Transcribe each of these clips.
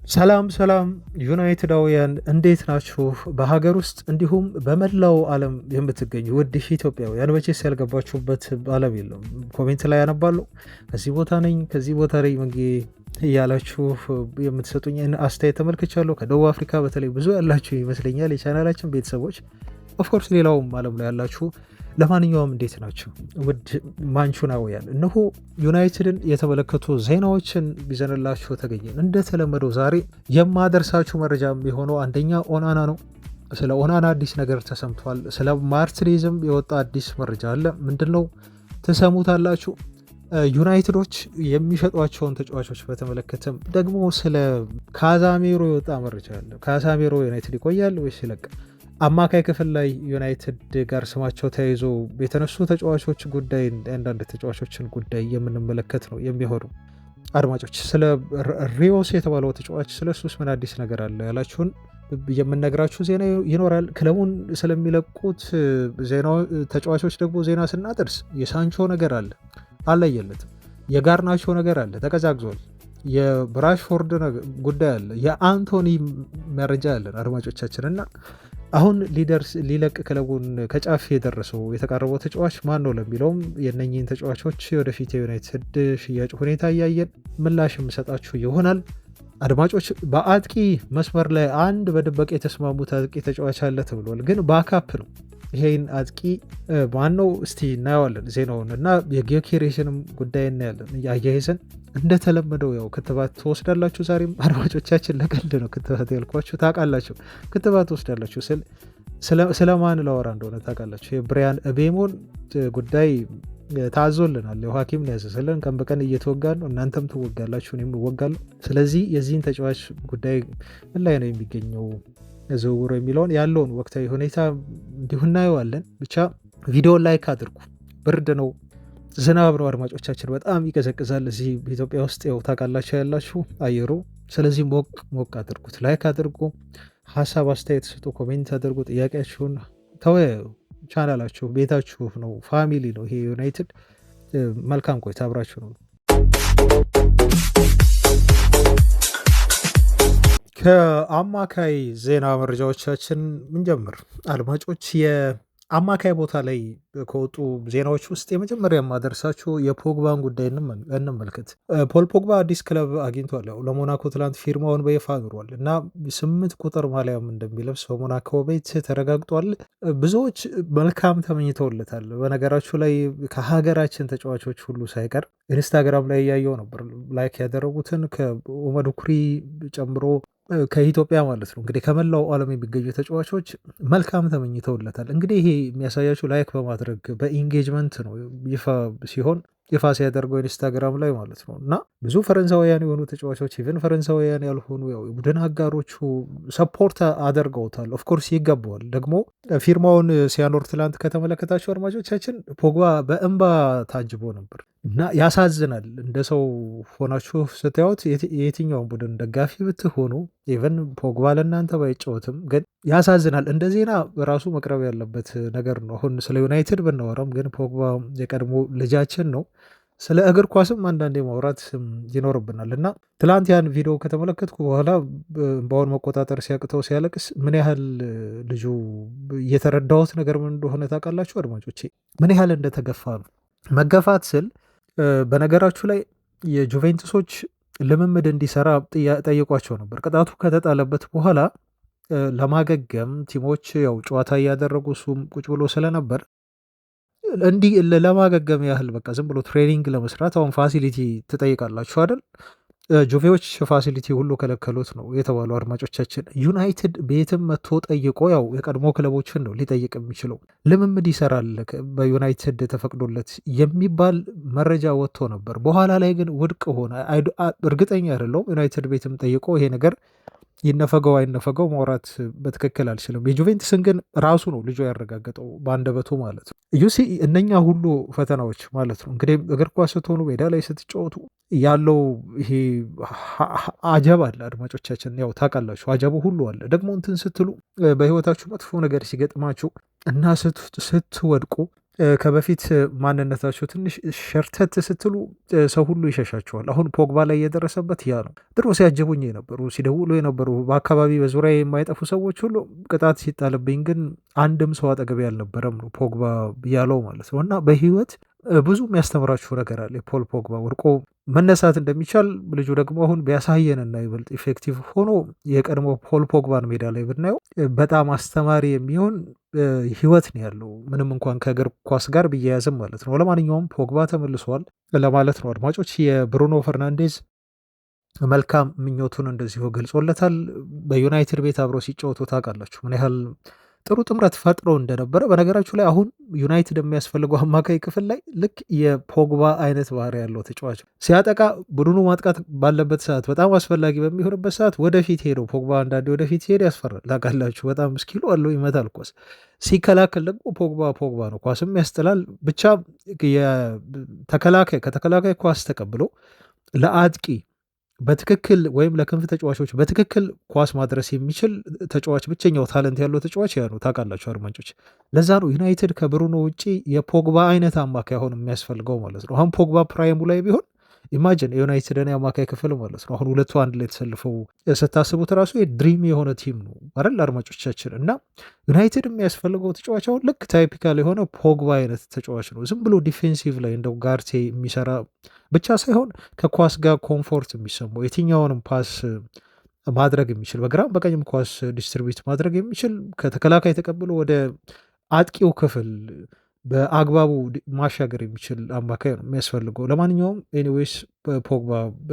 ሰላም ሰላም ዩናይትዳውያን እንዴት ናችሁ? በሀገር ውስጥ እንዲሁም በመላው ዓለም የምትገኙ ውድ ኢትዮጵያውያን መቼስ ያልገባችሁበት ዓለም የለም። ኮሜንት ላይ ያነባለሁ ከዚህ ቦታ ነኝ ከዚህ ቦታ ላይ መንጌ እያላችሁ የምትሰጡኝ አስተያየት ተመልክቻለሁ። ከደቡብ አፍሪካ በተለይ ብዙ ያላችሁ ይመስለኛል የቻናላችን ቤተሰቦች፣ ኦፍኮርስ ሌላውም ዓለም ላይ ያላችሁ። ለማንኛውም እንዴት ናቸው ውድ ማንቹናውያን? እነሆ ዩናይትድን የተመለከቱ ዜናዎችን ቢዘንላችሁ ተገኘን። እንደተለመደው ዛሬ የማደርሳችሁ መረጃ የሆነው አንደኛ ኦናና ነው። ስለ ኦናና አዲስ ነገር ተሰምቷል። ስለ ማርቲኔዝም የወጣ አዲስ መረጃ አለ። ምንድን ነው? ትሰሙታላችሁ። ዩናይትዶች የሚሸጧቸውን ተጫዋቾች በተመለከተም ደግሞ ስለ ካዛሜሮ የወጣ መረጃ አለ። ካዛሜሮ ዩናይትድ ይቆያል ወይስ ይለቃል? አማካይ ክፍል ላይ ዩናይትድ ጋር ስማቸው ተያይዞ የተነሱ ተጫዋቾች ጉዳይ፣ አንዳንድ ተጫዋቾችን ጉዳይ የምንመለከት ነው የሚሆኑ። አድማጮች፣ ስለ ሪዮስ የተባለው ተጫዋች ስለ እሱስ ምን አዲስ ነገር አለ ያላችሁን የምነግራችሁ ዜና ይኖራል። ክለቡን ስለሚለቁት ተጫዋቾች ደግሞ ዜና ስናደርስ የሳንቾ ነገር አለ፣ አለየለትም። የጋርናቾ ነገር አለ፣ ተቀዛቅዟል። የብራሽፎርድ ጉዳይ አለ። የአንቶኒ መረጃ አለን አድማጮቻችን። እና አሁን ሊለቅ ክለቡን ከጫፍ የደረሰው የተቃረበው ተጫዋች ማን ነው ለሚለውም የነኚህን ተጫዋቾች ወደፊት የዩናይትድ ሽያጭ ሁኔታ እያየን ምላሽ የምሰጣችሁ ይሆናል። አድማጮች፣ በአጥቂ መስመር ላይ አንድ በድበቅ የተስማሙት አጥቂ ተጫዋች አለ ተብሏል፣ ግን ባካፕ ነው። ይሄን አጥቂ ማነው እስቲ እናየዋለን ዜናውን እና የጊዮኬሬሽንም ጉዳይ እናያለን እያያይዘን። እንደተለመደው ያው ክትባት ትወስዳላችሁ። ዛሬም አድማጮቻችን ለቀልድ ነው ክትባት ያልኳችሁ፣ ታውቃላችሁ። ክትባት ትወስዳላችሁ ስለማን ላወራ እንደሆነ ታውቃላችሁ። የብሪያን ቤሞን ጉዳይ ታዞልናል። ያው ሐኪም ያዘዘልን ቀን በቀን እየተወጋን ነው። እናንተም ትወጋላችሁ፣ እኔም እወጋለሁ። ስለዚህ የዚህን ተጫዋች ጉዳይ ምን ላይ ነው የሚገኘው ዝውውሩ የሚለውን ያለውን ወቅታዊ ሁኔታ እንዲሁ እናየዋለን። ብቻ ቪዲዮን ላይክ አድርጉ። ብርድ ነው፣ ዝናብ ነው አድማጮቻችን፣ በጣም ይቀዘቅዛል እዚህ ኢትዮጵያ ውስጥ ያው ታውቃላችሁ ያላችሁ አየሩ። ስለዚህ ሞቅ አድርጉት፣ ላይክ አድርጉ፣ ሀሳብ አስተያየት ስጡ፣ ኮሜንት አድርጉ፣ ጥያቄያችሁን ተወያዩ። ቻናላችሁ ቤታችሁ ነው፣ ፋሚሊ ነው ይሄ ዩናይትድ። መልካም ቆይታ፣ አብራችሁ ነው። ከአማካይ ዜና መረጃዎቻችን ምንጀምር አድማጮች። የአማካይ ቦታ ላይ ከወጡ ዜናዎች ውስጥ የመጀመሪያ የማደርሳችሁ የፖግባን ጉዳይ እንመልከት። ፖል ፖግባ አዲስ ክለብ አግኝቷል። ያው ለሞናኮ ትላንት ፊርማውን በይፋ አኑሯል እና 8 ቁጥር ማሊያም እንደሚለብስ በሞናኮ ቤት ተረጋግጧል። ብዙዎች መልካም ተመኝተውለታል። በነገራችሁ ላይ ከሀገራችን ተጫዋቾች ሁሉ ሳይቀር ኢንስታግራም ላይ እያየው ነበር ላይክ ያደረጉትን ከኡመድ ኩሪ ጨምሮ ከኢትዮጵያ ማለት ነው። እንግዲህ ከመላው ዓለም የሚገኙ ተጫዋቾች መልካም ተመኝተውለታል። እንግዲህ ይሄ የሚያሳያችሁ ላይክ በማድረግ በኢንጌጅመንት ነው ይፋ ሲያደርገው ኢንስታግራም ላይ ማለት ነው። እና ብዙ ፈረንሳውያን የሆኑ ተጫዋቾች ኢቨን ፈረንሳውያን ያልሆኑ ቡድን አጋሮቹ ሰፖርት አደርገውታል። ኦፍኮርስ ይገባዋል። ደግሞ ፊርማውን ሲያኖር ትላንት ከተመለከታችሁ አድማጮቻችን ፖግባ በእንባ ታጅቦ ነበር እና ያሳዝናል። እንደ ሰው ሆናችሁ ስታዩት የየትኛውን ቡድን ደጋፊ ብትሆኑ ኢቨን ፖግባ ለእናንተ ባይጫወትም ግን ያሳዝናል። እንደ ዜና ራሱ መቅረብ ያለበት ነገር ነው። አሁን ስለ ዩናይትድ ብናወራም ግን ፖግባ የቀድሞ ልጃችን ነው። ስለ እግር ኳስም አንዳንዴ ማውራት ይኖርብናል እና ትላንት ያን ቪዲዮ ከተመለከትኩ በኋላ በአሁን መቆጣጠር ሲያቅተው ሲያለቅስ ምን ያህል ልጁ እየተረዳሁት ነገር ምን እንደሆነ ታውቃላችሁ አድማጮቼ? ምን ያህል እንደተገፋ ነው። መገፋት ስል በነገራችሁ ላይ የጁቬንቱሶች ልምምድ እንዲሰራ ጠይቋቸው ነበር። ቅጣቱ ከተጣለበት በኋላ ለማገገም ቲሞች ያው ጨዋታ እያደረጉ እሱም ቁጭ ብሎ ስለነበር እንዲህ ለማገገም ያህል በቃ ዝም ብሎ ትሬኒንግ ለመስራት አሁን ፋሲሊቲ ትጠይቃላችሁ አይደል? ጁቬዎች ፋሲሊቲ ሁሉ ከለከሉት ነው የተባለው አድማጮቻችን። ዩናይትድ ቤትም መጥቶ ጠይቆ ያው የቀድሞ ክለቦችን ነው ሊጠይቅ የሚችለው ልምምድ ይሰራል በዩናይትድ ተፈቅዶለት የሚባል መረጃ ወጥቶ ነበር። በኋላ ላይ ግን ውድቅ ሆነ። እርግጠኛ አይደለሁም ዩናይትድ ቤትም ጠይቆ ይሄ ነገር ይነፈገው አይነፈገው ማውራት በትክክል አልችልም። የጁቬንትስን ግን ራሱ ነው ልጁ ያረጋገጠው በአንደበቱ ማለት ነው። ዩሲ እነኛ ሁሉ ፈተናዎች ማለት ነው እንግዲህ እግር ኳስ ስትሆኑ ሜዳ ላይ ስትጫወቱ ያለው ይሄ አጀብ አለ አድማጮቻችን፣ ያው ታውቃላችሁ አጀቡ ሁሉ አለ። ደግሞ እንትን ስትሉ በህይወታችሁ መጥፎ ነገር ሲገጥማችሁ እና ስትወድቁ ከበፊት ማንነታቸው ትንሽ ሸርተት ስትሉ ሰው ሁሉ ይሸሻቸዋል። አሁን ፖግባ ላይ የደረሰበት ያ ነው። ድሮ ሲያጀቡኝ የነበሩ ሲደውሉ የነበሩ በአካባቢ በዙሪያ የማይጠፉ ሰዎች ሁሉ ቅጣት ሲጣልብኝ ግን አንድም ሰው አጠገቤ አልነበረም ነው ፖግባ ያለው ማለት ነው። እና በህይወት ብዙ የሚያስተምራችሁ ነገር አለ። ፖል ፖግባ ወድቆ መነሳት እንደሚቻል ልጁ ደግሞ አሁን ቢያሳየንና ይበልጥ ኢፌክቲቭ ሆኖ የቀድሞ ፖል ፖግባን ሜዳ ላይ ብናየው በጣም አስተማሪ የሚሆን ህይወት ነው ያለው፣ ምንም እንኳን ከእግር ኳስ ጋር ብያያዝም ማለት ነው። ለማንኛውም ፖግባ ተመልሷል ለማለት ነው አድማጮች። የብሩኖ ፈርናንዴዝ መልካም ምኞቱን እንደዚሁ ገልጾለታል። በዩናይትድ ቤት አብረው ሲጫወቱ ታውቃላችሁ ምን ያህል ጥሩ ጥምረት ፈጥሮ እንደነበረ። በነገራችሁ ላይ አሁን ዩናይትድ የሚያስፈልገው አማካይ ክፍል ላይ ልክ የፖግባ አይነት ባህሪ ያለው ተጫዋች ሲያጠቃ ቡድኑ ማጥቃት ባለበት ሰዓት፣ በጣም አስፈላጊ በሚሆንበት ሰዓት ወደፊት ሄደው ፖግባ አንዳንዴ ወደፊት ሄድ ያስፈራል ታውቃላችሁ። በጣም ስኪሉ አለው፣ ይመታል ኳስ። ሲከላከል ደግሞ ፖግባ ነው፣ ኳስም ያስጥላል። ብቻ ከተከላካይ ኳስ ተቀብሎ ለአጥቂ በትክክል ወይም ለክንፍ ተጫዋቾች በትክክል ኳስ ማድረስ የሚችል ተጫዋች፣ ብቸኛው ታለንት ያለው ተጫዋች ያ ነው ታውቃላችሁ አድማጮች። ለዛ ነው ዩናይትድ ከብሩኖ ውጪ የፖግባ አይነት አማካይ አሁን የሚያስፈልገው ማለት ነው። አሁን ፖግባ ፕራይሙ ላይ ቢሆን ኢማጅን የዩናይትድን የአማካይ ክፍል ማለት ነው አሁን ሁለቱ አንድ ላይ ተሰልፈው ስታስቡት ራሱ ድሪም የሆነ ቲም ነው አይደል አድማጮቻችን። እና ዩናይትድ የሚያስፈልገው ተጫዋች አሁን ልክ ታይፒካል የሆነ ፖግባ አይነት ተጫዋች ነው። ዝም ብሎ ዲፌንሲቭ ላይ እንደው ጋርቴ የሚሰራ ብቻ ሳይሆን ከኳስ ጋር ኮምፎርት የሚሰማው የትኛውንም ፓስ ማድረግ የሚችል በግራም በቀኝም ኳስ ዲስትሪቢዩት ማድረግ የሚችል ከተከላካይ ተቀብሎ ወደ አጥቂው ክፍል በአግባቡ ማሻገር የሚችል አማካይ ነው የሚያስፈልገው። ለማንኛውም ኤኒዌይስ ፖግባ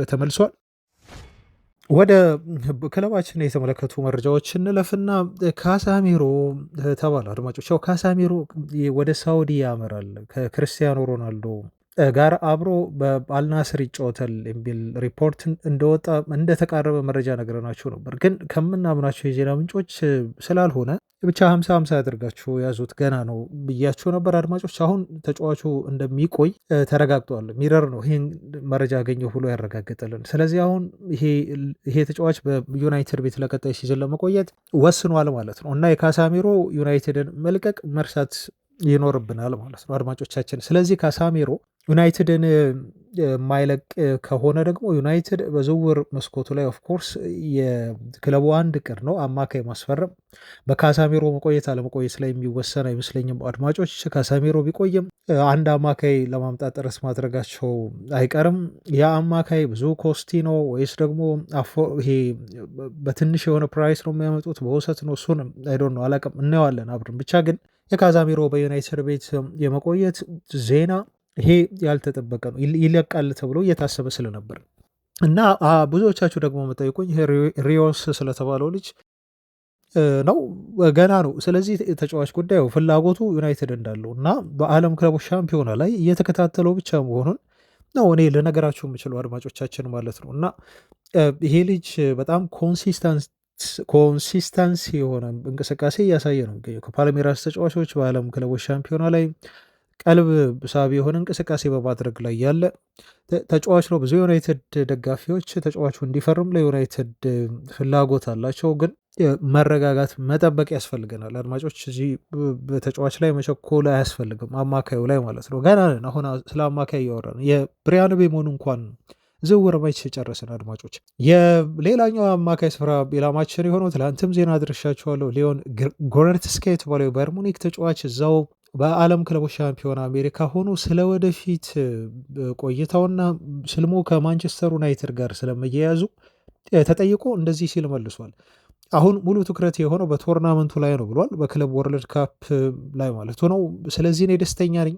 ተመልሷል። ወደ ክለባችን የተመለከቱ መረጃዎች እንለፍና ካሳሚሮ ተባለ አድማጮች። ያው ካሳሚሮ ወደ ሳውዲ ያመራል ከክርስቲያኖ ሮናልዶ ጋር አብሮ በአልናስር ይጫወታል የሚል ሪፖርት እንደወጣ እንደተቃረበ መረጃ ነገረናችሁ ነበር። ግን ከምናምናቸው የዜና ምንጮች ስላልሆነ ብቻ 50-50 ያደርጋችሁ ያዙት፣ ገና ነው ብያችሁ ነበር አድማጮች። አሁን ተጫዋቹ እንደሚቆይ ተረጋግጧል። ሚረር ነው ይህን መረጃ ያገኘው ብሎ ያረጋግጥልን። ስለዚህ አሁን ይሄ ተጫዋች በዩናይትድ ቤት ለቀጣይ ሲዝን ለመቆየት ወስኗል ማለት ነው እና የካሳሚሮ ዩናይትድን መልቀቅ መርሳት ይኖርብናል ማለት ነው አድማጮቻችን። ስለዚህ ካሳሚሮ ዩናይትድን የማይለቅ ከሆነ ደግሞ ዩናይትድ በዝውውር መስኮቱ ላይ ኦፍኮርስ የክለቡ አንድ እቅድ ነው አማካይ ማስፈረም። በካሳሚሮ መቆየት አለመቆየት ላይ የሚወሰን አይመስለኝም አድማጮች። ካሳሚሮ ቢቆይም አንድ አማካይ ለማምጣት ጥረት ማድረጋቸው አይቀርም። ያ አማካይ ብዙ ኮስቲ ነው ወይስ ደግሞ ይሄ በትንሽ የሆነ ፕራይስ ነው የሚያመጡት፣ በውሰት ነው? እሱን አይዶን ነው አላውቅም፣ እናየዋለን አብረን። ብቻ ግን የካሳሚሮ በዩናይትድ ቤት የመቆየት ዜና ይሄ ያልተጠበቀ ነው፣ ይለቃል ተብሎ እየታሰበ ስለነበር እና ብዙዎቻችሁ ደግሞ መጠይቁኝ ሪዮስ ስለተባለው ልጅ ነው፣ ገና ነው። ስለዚህ ተጫዋች ጉዳዩ ፍላጎቱ ዩናይትድ እንዳለው እና በዓለም ክለቦች ሻምፒዮና ላይ እየተከታተለው ብቻ መሆኑን ነው እኔ ልነገራችሁ የምችለው አድማጮቻችን ማለት ነው። እና ይሄ ልጅ በጣም ኮንሲስተንሲ የሆነ እንቅስቃሴ እያሳየ ነው የሚገኘው። ከፓልሜራስ ተጫዋቾች በዓለም ክለቦች ሻምፒዮና ላይ ቀልብ ሳቢ የሆነ እንቅስቃሴ በማድረግ ላይ ያለ ተጫዋች ነው። ብዙ የዩናይትድ ደጋፊዎች ተጫዋቹ እንዲፈርም ለዩናይትድ ፍላጎት አላቸው። ግን መረጋጋት መጠበቅ ያስፈልገናል አድማጮች። እዚህ በተጫዋች ላይ መቸኮል አያስፈልግም፣ አማካዩ ላይ ማለት ነው። ገና ነን። አሁን ስለ አማካይ እያወራ ነው። የብሪያን ቤሞን እንኳን ዝውውር መች ጨረስን አድማጮች። የሌላኛው አማካይ ስፍራ ኢላማችን የሆነው ትላንትም ዜና አድርሻቸዋለሁ፣ ሊዮን ጎረትስካ የተባለው የባየር ሙኒክ ተጫዋች እዛው በዓለም ክለቦች ሻምፒዮና አሜሪካ ሆኖ ስለ ወደፊት ቆይታውና ስልሙ ከማንቸስተር ዩናይትድ ጋር ስለመያያዙ ተጠይቆ እንደዚህ ሲል መልሷል። አሁን ሙሉ ትኩረት የሆነው በቶርናመንቱ ላይ ነው ብሏል፣ በክለብ ወርልድ ካፕ ላይ ማለቱ ነው። ስለዚህ እኔ ደስተኛ ነኝ፣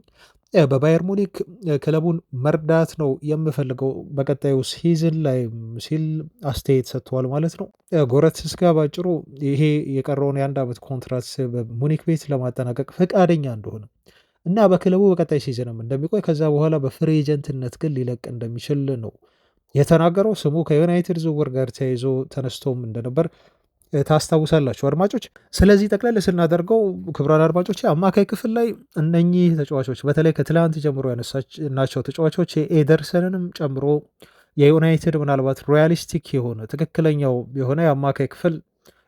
በባየር ሙኒክ ክለቡን መርዳት ነው የምፈልገው በቀጣዩ ሲዝን ላይ ሲል አስተያየት ሰጥተዋል ማለት ነው። ጎረትስካ ባጭሩ ይሄ የቀረውን የ1 ዓመት ኮንትራት በሙኒክ ቤት ለማጠናቀቅ ፈቃደኛ እንደሆነ እና በክለቡ በቀጣይ ሲዝንም እንደሚቆይ ከዛ በኋላ በፍሪ ኤጀንትነት ግን ሊለቅ እንደሚችል ነው የተናገረው። ስሙ ከዩናይትድ ዝውውር ጋር ተያይዞ ተነስቶም እንደነበር ታስታውሳላችሁ አድማጮች። ስለዚህ ጠቅለል ስናደርገው ክቡራን አድማጮች አማካይ ክፍል ላይ እነኚህ ተጫዋቾች በተለይ ከትላንት ጀምሮ ያነሳናቸው ተጫዋቾች የኤደርሰንንም ጨምሮ የዩናይትድ ምናልባት ሪያሊስቲክ የሆነ ትክክለኛው የሆነ የአማካይ ክፍል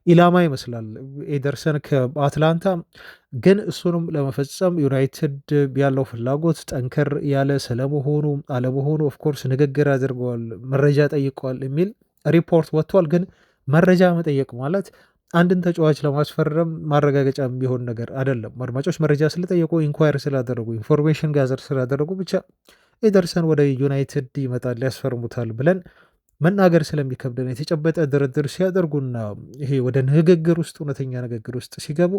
ኢላማ ይመስላል ኤደርሰን ከአትላንታ። ግን እሱንም ለመፈጸም ዩናይትድ ያለው ፍላጎት ጠንከር ያለ ስለመሆኑ አለመሆኑ ኦፍኮርስ ንግግር አድርገዋል፣ መረጃ ጠይቀዋል የሚል ሪፖርት ወጥቷል። ግን መረጃ መጠየቅ ማለት አንድን ተጫዋች ለማስፈረም ማረጋገጫ የሚሆን ነገር አይደለም። አድማጮች መረጃ ስለጠየቁ ኢንኳየር ስላደረጉ ኢንፎርሜሽን ጋዘር ስላደረጉ ብቻ ኤደርሰን ወደ ዩናይትድ ይመጣል ያስፈርሙታል ብለን መናገር ስለሚከብደን የተጨበጠ ድርድር ሲያደርጉና ይሄ ወደ ንግግር ውስጥ እውነተኛ ንግግር ውስጥ ሲገቡ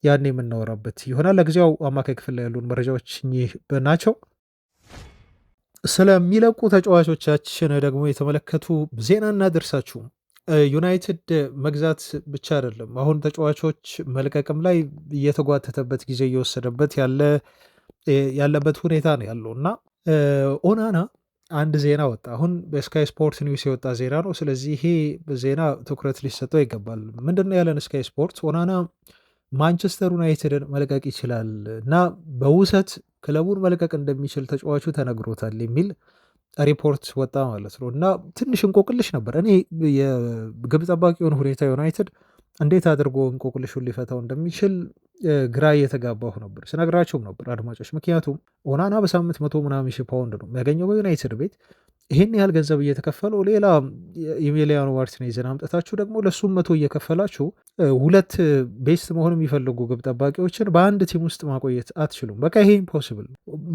ያን የምናወራበት ይሆናል። ለጊዜው አማካይ ክፍል ላይ ያሉን መረጃዎች እኚህ ናቸው። ስለሚለቁ ተጫዋቾቻችን ደግሞ የተመለከቱ ዜና እናደርሳችሁ። ዩናይትድ መግዛት ብቻ አይደለም፣ አሁን ተጫዋቾች መልቀቅም ላይ እየተጓተተበት ጊዜ እየወሰደበት ያለበት ሁኔታ ነው ያለው እና ኦናና አንድ ዜና ወጣ። አሁን በስካይ ስፖርት ኒውስ የወጣ ዜና ነው። ስለዚህ ይሄ ዜና ትኩረት ሊሰጠው ይገባል። ምንድነው ያለን ስካይ ስፖርት? ኦናና ማንቸስተር ዩናይትድን መልቀቅ ይችላል እና በውሰት ክለቡን መልቀቅ እንደሚችል ተጫዋቹ ተነግሮታል የሚል ሪፖርት ወጣ ማለት ነው። እና ትንሽ እንቆቅልሽ ነበር። እኔ የግብ ጠባቂውን ሁኔታ ዩናይትድ እንዴት አድርጎ እንቆቅልሹን ሊፈታው እንደሚችል ግራ እየተጋባሁ ነበር፣ ስነግራቸውም ነበር አድማጮች። ምክንያቱም ኦናና በሳምንት 100 ምናምን ሺህ ፓውንድ ነው የሚያገኘው በዩናይትድ ቤት። ይህን ያህል ገንዘብ እየተከፈለው ሌላ ኢሚሊያኖ ማርቲኔዝን አምጥታችሁ ደግሞ ለሱም 100 እየከፈላችሁ ሁለት ቤስት መሆን የሚፈልጉ ግብ ጠባቂዎችን በአንድ ቲም ውስጥ ማቆየት አትችሉም። በቃ ይሄ ኢምፖስብል።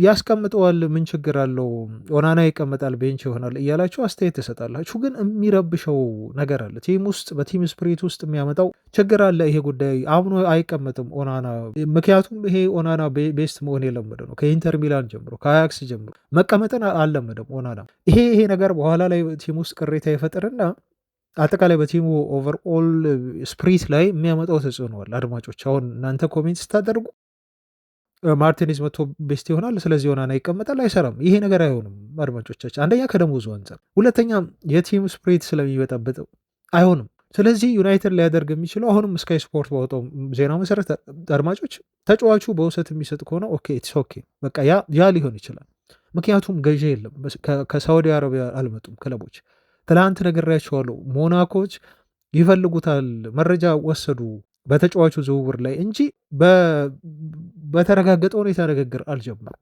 ያስቀምጠዋል፣ ምን ችግር አለው? ኦናና ይቀመጣል፣ ቤንች ይሆናል እያላችሁ አስተያየት ትሰጣላችሁ። ግን የሚረብሸው ነገር አለ ቲም ውስጥ፣ በቲም ስፕሪት ውስጥ የሚያመጣው ችግር አለ። ይሄ ጉዳይ አምኖ አይቀመጥም ኦናና። ምክንያቱም ይሄ ኦናና ቤስት መሆን የለመደ ነው። ከኢንተር ሚላን ጀምሮ ከአያክስ ጀምሮ መቀመጥን አልለመደም ኦናና። ይሄ ነገር በኋላ ላይ ቲም ውስጥ ቅሬታ ይፈጥርና አጠቃላይ በቲሙ ኦቨርኦል ስፕሪት ላይ የሚያመጣው ተጽዕኖ አለ። አድማጮች አሁን እናንተ ኮሜንት ስታደርጉ ማርቲኔዝ መጥቶ ቤስት ይሆናል፣ ስለዚህ ኦናና ይቀመጣል፣ አይሰራም። ይሄ ነገር አይሆንም አድማጮቻችን። አንደኛ ከደሞዙ አንጻር፣ ሁለተኛ የቲም ስፕሪት ስለሚበጣበጥ አይሆንም። ስለዚህ ዩናይትድ ሊያደርግ የሚችለው አሁንም ስካይ ስፖርት ባወጣው ዜና መሰረት አድማጮች ተጫዋቹ በውሰት የሚሰጥ ከሆነ ኦኬ ኢትስ ኦኬ፣ በቃ ያ ሊሆን ይችላል። ምክንያቱም ገዢ የለም። ከሳውዲ አረቢያ አልመጡም ክለቦች። ትላንት ነግሬያቸዋለሁ። ሞናኮች ይፈልጉታል፣ መረጃ ወሰዱ በተጫዋቹ ዝውውር ላይ እንጂ በተረጋገጠ ሁኔታ ንግግር አልጀመሩም።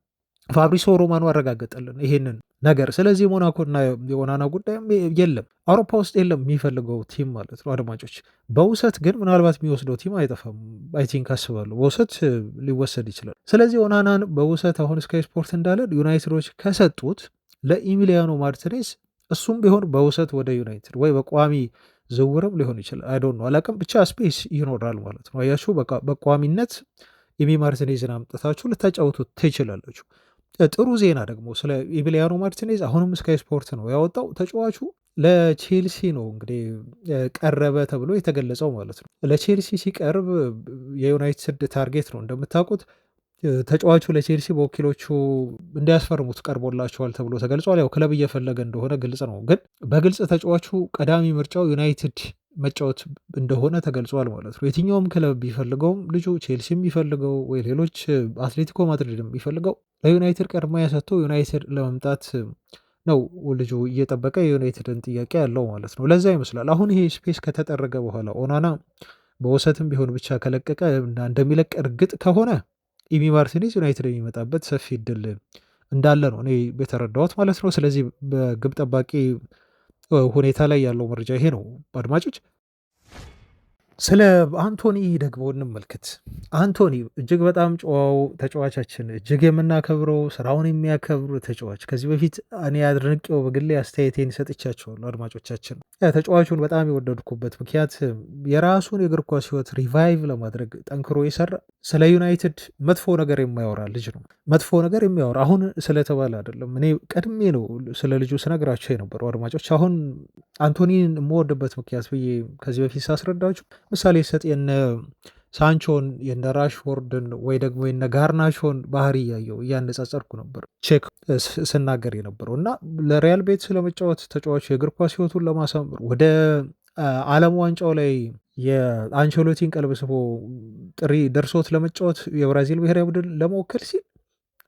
ፋብሪሶ ሮማኖ አረጋገጠልን ይሄንን ነገር። ስለዚህ ሞናኮና የኦናና ጉዳይም የለም፣ አውሮፓ ውስጥ የለም የሚፈልገው ቲም ማለት ነው አድማጮች። በውሰት ግን ምናልባት የሚወስደው ቲም አይጠፋም። አይ ቲንክ አስባለሁ በውሰት ሊወሰድ ይችላል። ስለዚህ ኦናናን በውሰት አሁን ስካይ ስፖርት እንዳለን ዩናይትዶች ከሰጡት ለኢሚሊያኖ ማርቲኔዝ እሱም ቢሆን በውሰት ወደ ዩናይትድ ወይ በቋሚ ዝውውርም ሊሆን ይችላል። አይዶን ነው አላቅም፣ ብቻ ስፔስ ይኖራል ማለት ነው። አያችሁ በቋሚነት ኢሚ ማርቲኔዝን አምጥታችሁ ልታጫውቱት ትችላላችሁ። ጥሩ ዜና ደግሞ ስለ ኢሚሊያኖ ማርቲኔዝ አሁንም ስካይ ስፖርት ነው ያወጣው። ተጫዋቹ ለቼልሲ ነው እንግዲህ ቀረበ ተብሎ የተገለጸው ማለት ነው። ለቼልሲ ሲቀርብ የዩናይትድ ታርጌት ነው እንደምታውቁት። ተጫዋቹ ለቼልሲ በወኪሎቹ እንዲያስፈርሙት ቀርቦላቸዋል ተብሎ ተገልጿል። ያው ክለብ እየፈለገ እንደሆነ ግልጽ ነው። ግን በግልጽ ተጫዋቹ ቀዳሚ ምርጫው ዩናይትድ መጫወት እንደሆነ ተገልጿል ማለት ነው። የትኛውም ክለብ ቢፈልገውም ልጁ ቼልሲ የሚፈልገው ወይ ሌሎች አትሌቲኮ ማድሪድ የሚፈልገው ለዩናይትድ ቀድማ ያሰጥተው ዩናይትድ ለመምጣት ነው ልጁ እየጠበቀ የዩናይትድን ጥያቄ ያለው ማለት ነው። ለዛ ይመስላል አሁን ይሄ ስፔስ ከተጠረገ በኋላ ኦናና በውሰትም ቢሆን ብቻ ከለቀቀ እና እንደሚለቅ እርግጥ ከሆነ ኢሚ ማርቲኔዝ ዩናይትድ የሚመጣበት ሰፊ እድል እንዳለ ነው እኔ የተረዳሁት ማለት ነው። ስለዚህ በግብ ጠባቂ ሁኔታ ላይ ያለው መረጃ ይሄ ነው አድማጮች። ስለ አንቶኒ ደግሞ እንመልከት። አንቶኒ እጅግ በጣም ጨዋው ተጫዋቻችን፣ እጅግ የምናከብረው ስራውን የሚያከብር ተጫዋች፣ ከዚህ በፊት እኔ አድንቄው በግሌ አስተያየቴን ሰጥቻቸዋለሁ አድማጮቻችን። ተጫዋቹን በጣም የወደድኩበት ምክንያት የራሱን የእግር ኳስ ህይወት ሪቫይቭ ለማድረግ ጠንክሮ የሰራ ስለ ዩናይትድ መጥፎ ነገር የማያወራ ልጅ ነው። መጥፎ ነገር የሚያወራ አሁን ስለተባለ አይደለም። እኔ ቀድሜ ነው ስለ ልጁ ስነግራቸው የነበሩ አድማጮች። አሁን አንቶኒን የምወድበት ምክንያት ብዬ ከዚህ በፊት ሳስረዳችሁ ምሳሌ ሰጥ የነ ሳንቾን የነ ራሽፎርድን ወይ ደግሞ የነ ጋርናቾን ባህሪ እያየው እያነጻጸርኩ ነበር ቼክ ስናገር የነበረው እና ለሪያል ቤት ስለመጫወት ተጫዋቹ የእግር ኳስ ህይወቱን ለማሳመር ወደ ዓለም ዋንጫው ላይ የአንቸሎቲን ቀልብ ስቦ ጥሪ ደርሶት ለመጫወት የብራዚል ብሔራዊ ቡድን ለመወከል ሲል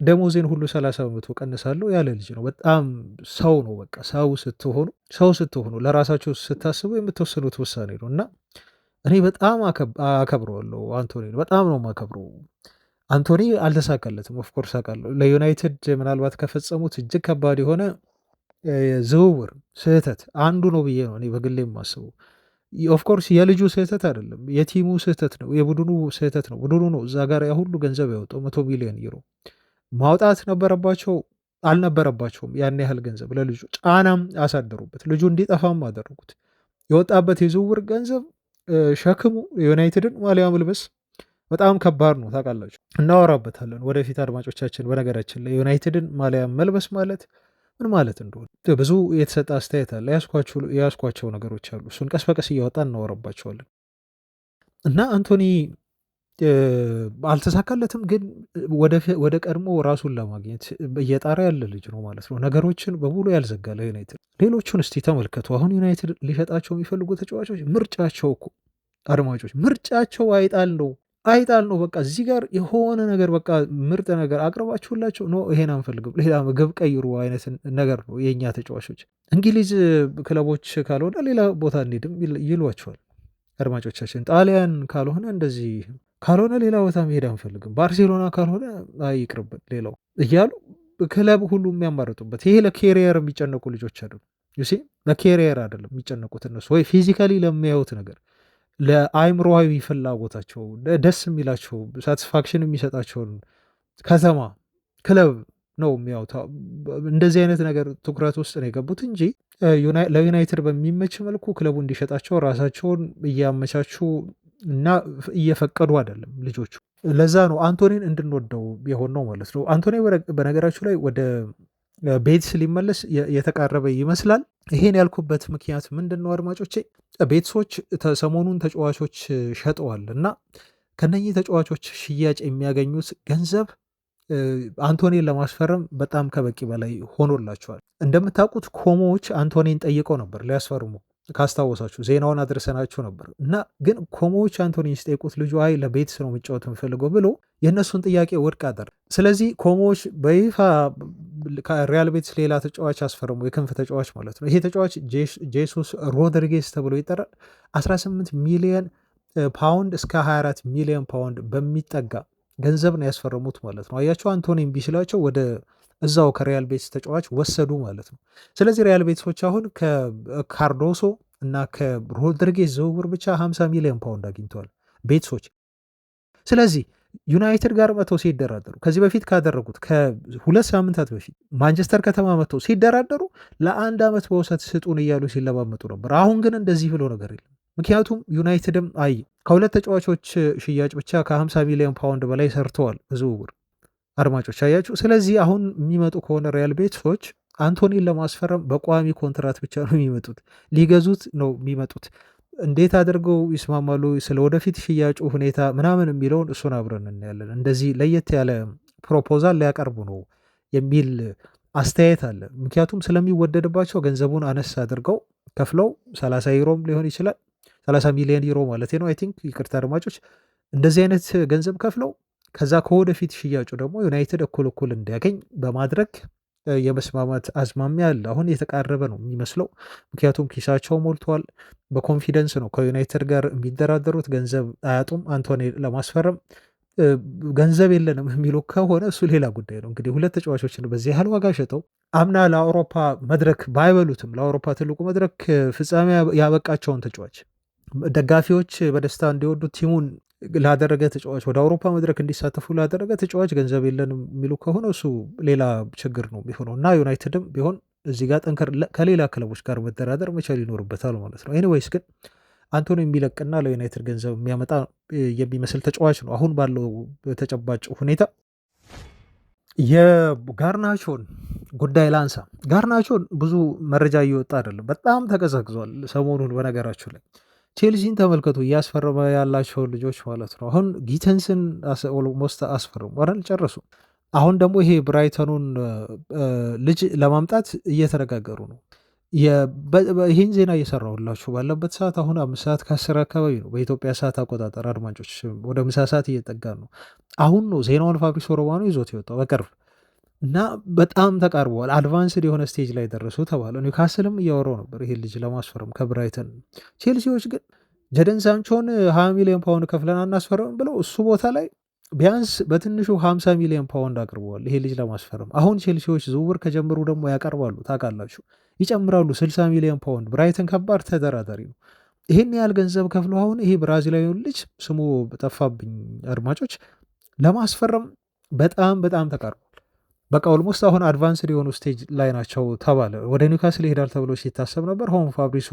ደሞዜን ሁሉ 30 በመቶ ቀንሳለሁ ያለ ልጅ ነው። በጣም ሰው ነው። በቃ ሰው ስትሆኑ ለራሳቸው ስታስቡ የምትወስኑት ውሳኔ ነው እና እኔ በጣም አከብረዋለሁ አንቶኒን በጣም ነው የማከብረው። አንቶኒ አልተሳካለትም ኦፍኮርስ አውቃለሁ። ለዩናይትድ ምናልባት ከፈጸሙት እጅግ ከባድ የሆነ ዝውውር ስህተት አንዱ ነው ብዬ ነው እኔ በግሌ የማስበው። ኦፍኮርስ የልጁ ስህተት አይደለም፣ የቲሙ ስህተት ነው፣ የቡድኑ ስህተት ነው። ቡድኑ ነው እዛ ጋር ያ ሁሉ ገንዘብ ያወጣው 100 ሚሊዮን ዩሮ ማውጣት ነበረባቸው አልነበረባቸውም? ያን ያህል ገንዘብ ለልጁ ጫናም አሳደሩበት፣ ልጁ እንዲጠፋም አደረጉት። የወጣበት የዝውውር ገንዘብ ሸክሙ ዩናይትድን ማሊያ መልበስ በጣም ከባድ ነው ታውቃላችሁ። እናወራበታለን ወደፊት አድማጮቻችን። በነገራችን ላይ ዩናይትድን ማሊያ መልበስ ማለት ምን ማለት እንደሆነ ብዙ የተሰጠ አስተያየት አለ፣ የያዝኳቸው ነገሮች አሉ። እሱን ቀስ በቀስ እያወጣ እናወራባቸዋለን። እና አንቶኒ አልተሳካለትም፣ ግን ወደ ቀድሞ ራሱን ለማግኘት እየጣረ ያለ ልጅ ነው ማለት ነው። ነገሮችን በሙሉ ያልዘጋ ለዩናይትድ። ሌሎቹን እስቲ ተመልከቱ። አሁን ዩናይትድ ሊሸጣቸው የሚፈልጉ ተጫዋቾች ምርጫቸው እኮ አድማጮች ምርጫቸው አይጣል ነው አይጣል ነው። በቃ እዚህ ጋር የሆነ ነገር በቃ ምርጥ ነገር አቅርባችሁላቸው ኖ ይሄን አንፈልግም ሌላ ምግብ ቀይሩ አይነት ነገር ነው የእኛ ተጫዋቾች። እንግሊዝ ክለቦች ካልሆነ ሌላ ቦታ እንሄድም ይሏቸዋል አድማጮቻችን። ጣሊያን ካልሆነ እንደዚህ ካልሆነ ሌላ ቦታ መሄድ አንፈልግም፣ ባርሴሎና ካልሆነ አይቅርብን ሌላው እያሉ ክለብ ሁሉ የሚያማርጡበት። ይሄ ለኬሪየር የሚጨነቁ ልጆች አይደሉም። ዩሲ ለኬሪየር አይደለም የሚጨነቁት እነሱ፣ ወይ ፊዚካሊ ለሚያዩት ነገር ለአይምሮዊ ፍላጎታቸው ደስ የሚላቸው ሳቲስፋክሽን የሚሰጣቸውን ከተማ ክለብ ነው የሚያዩት። እንደዚህ አይነት ነገር ትኩረት ውስጥ ነው የገቡት እንጂ ለዩናይትድ በሚመች መልኩ ክለቡ እንዲሸጣቸው ራሳቸውን እያመቻቹ እና እየፈቀዱ አይደለም ልጆቹ። ለዛ ነው አንቶኒን እንድንወደው የሆን ነው ማለት ነው። አንቶኒ በነገራችሁ ላይ ወደ ቤትስ ሊመለስ የተቃረበ ይመስላል። ይሄን ያልኩበት ምክንያት ምንድን ነው አድማጮቼ? ቤትሶች ሰሞኑን ተጫዋቾች ሸጠዋል እና ከነኚህ ተጫዋቾች ሽያጭ የሚያገኙት ገንዘብ አንቶኒን ለማስፈረም በጣም ከበቂ በላይ ሆኖላቸዋል። እንደምታውቁት ኮሞዎች አንቶኒን ጠይቀው ነበር ሊያስፈርሙ፣ ካስታወሳችሁ ዜናውን አድርሰናችሁ ነበር። እና ግን ኮሞዎች አንቶኒን ሲጠይቁት ልጁ አይ ለቤትስ ነው መጫወት የምፈልገው ብሎ የእነሱን ጥያቄ ውድቅ አደረገ። ስለዚህ ኮሞዎች በይፋ ከሪያል ቤትስ ሌላ ተጫዋች አስፈርሙ፣ የክንፍ ተጫዋች ማለት ነው። ይሄ ተጫዋች ጄሱስ ሮድሪጌስ ተብሎ ይጠራል። 18 ሚሊዮን ፓውንድ እስከ 24 ሚሊዮን ፓውንድ በሚጠጋ ገንዘብ ነው ያስፈረሙት ማለት ነው። አያቸው አንቶኒ እምቢ ሲላቸው ወደ እዛው ከሪያል ቤትስ ተጫዋች ወሰዱ ማለት ነው። ስለዚህ ሪያል ቤትሶች አሁን ከካርዶሶ እና ከሮድሪጌዝ ዝውውር ብቻ 50 ሚሊዮን ፓውንድ አግኝተዋል ቤትሶች። ስለዚህ ዩናይትድ ጋር መጥተው ሲደራደሩ ከዚህ በፊት ካደረጉት ከ2 ሳምንታት በፊት ማንቸስተር ከተማ መጥተው ሲደራደሩ ለ1 ዓመት በውሰት ስጡን እያሉ ሲለማመጡ ነበር። አሁን ግን እንደዚህ ብሎ ነገር የለም። ምክንያቱም ዩናይትድም አይ ከሁለት ተጫዋቾች ሽያጭ ብቻ ከ50 ሚሊዮን ፓውንድ በላይ ሰርተዋል በዝውውር አድማጮች አያችሁ። ስለዚህ አሁን የሚመጡ ከሆነ ሪያል ቤትሶች አንቶኒን ለማስፈረም በቋሚ ኮንትራት ብቻ ነው የሚመጡት፣ ሊገዙት ነው የሚመጡት። እንዴት አድርገው ይስማማሉ፣ ስለ ወደፊት ሽያጩ ሁኔታ ምናምን የሚለውን እሱን አብረን እናያለን። እንደዚህ ለየት ያለ ፕሮፖዛል ሊያቀርቡ ነው የሚል አስተያየት አለ። ምክንያቱም ስለሚወደድባቸው ገንዘቡን አነስ አድርገው ከፍለው 30 ዩሮም ሊሆን ይችላል 30 ሚሊዮን ዩሮ ማለት ነው። አይ ቲንክ ይቅርታ አድማጮች፣ እንደዚህ አይነት ገንዘብ ከፍለው ከዛ ከወደፊት ሽያጩ ደግሞ ዩናይትድ እኩል እንዲያገኝ በማድረግ የመስማማት አዝማሚያ አለ። አሁን የተቃረበ ነው የሚመስለው፣ ምክንያቱም ኪሳቸው ሞልቷል። በኮንፊደንስ ነው ከዩናይትድ ጋር የሚደራደሩት። ገንዘብ አያጡም። አንቶኒ ለማስፈረም ገንዘብ የለንም የሚሉ ከሆነ እሱ ሌላ ጉዳይ ነው። እንግዲህ ሁለት ተጫዋቾችን በዚህ ያህል ዋጋ ሸጠው አምና ለአውሮፓ መድረክ ባይበሉትም ለአውሮፓ ትልቁ መድረክ ፍጻሜ ያበቃቸውን ተጫዋች ደጋፊዎች በደስታ እንዲወዱት ቲሙን ላደረገ ተጫዋች ወደ አውሮፓ መድረክ እንዲሳተፉ ላደረገ ተጫዋች ገንዘብ የለንም የሚሉ ከሆነ እሱ ሌላ ችግር ነው የሚሆነው። እና ዩናይትድም ቢሆን እዚህ ጋር ጠንከር ከሌላ ክለቦች ጋር መደራደር መቻል ይኖርበታል ማለት ነው። ኤኒዌይስ ግን አንቶኒ የሚለቅና ለዩናይትድ ገንዘብ የሚያመጣ የሚመስል ተጫዋች ነው አሁን ባለው ተጨባጭ ሁኔታ። የጋርናቾን ጉዳይ ላንሳ። ጋርናቾን ብዙ መረጃ እየወጣ አይደለም፣ በጣም ተቀዘቅዟል ሰሞኑን። በነገራችሁ ላይ ቼልሲን ተመልከቱ፣ እያስፈረመ ያላቸውን ልጆች ማለት ነው። አሁን ጊተንስን ኦልሞስት አስፈርሙ አይደል፣ ጨረሱ። አሁን ደግሞ ይሄ ብራይተኑን ልጅ ለማምጣት እየተነጋገሩ ነው። ይህን ዜና እየሰራሁላችሁ ባለበት ሰዓት አሁን 5 ሰዓት ከ10 አካባቢ ነው በኢትዮጵያ ሰዓት አቆጣጠር አድማጮች፣ ወደ ምሳ ሰዓት እየጠጋ ነው። አሁን ነው ዜናውን ፋብሪዞ ሮማኖ ይዞት የወጣው በቅርብ እና በጣም ተቃርበዋል። አድቫንስድ የሆነ ስቴጅ ላይ ደረሱ ተባለ። ኒውካስልም እያወራው ነበር ይሄ ልጅ ለማስፈረም ከብራይተን። ቼልሲዎች ግን ጀደን ሳንቾን 20 ሚሊዮን ፓውንድ ከፍለን አናስፈርም ብለው እሱ ቦታ ላይ ቢያንስ በትንሹ 50 ሚሊዮን ፓውንድ አቅርበዋል ይሄ ልጅ ለማስፈረም። አሁን ቼልሲዎች ዝውውር ከጀመሩ ደግሞ ያቀርባሉ ታውቃላችሁ፣ ይጨምራሉ 60 ሚሊዮን ፓውንድ። ብራይተን ከባድ ተደራዳሪ ነው። ይሄን ያህል ገንዘብ ከፍሎ አሁን ይሄ ብራዚላዊውን ልጅ ስሙ ጠፋብኝ አድማጮች ለማስፈረም በጣም በጣም ተቃርቧል። በቃ ኦልሞስት አሁን አድቫንስድ የሆኑ ስቴጅ ላይ ናቸው ተባለ። ወደ ኒውካስል ይሄዳል ተብሎ ሲታሰብ ነበር። ሆም ፋብሪሶ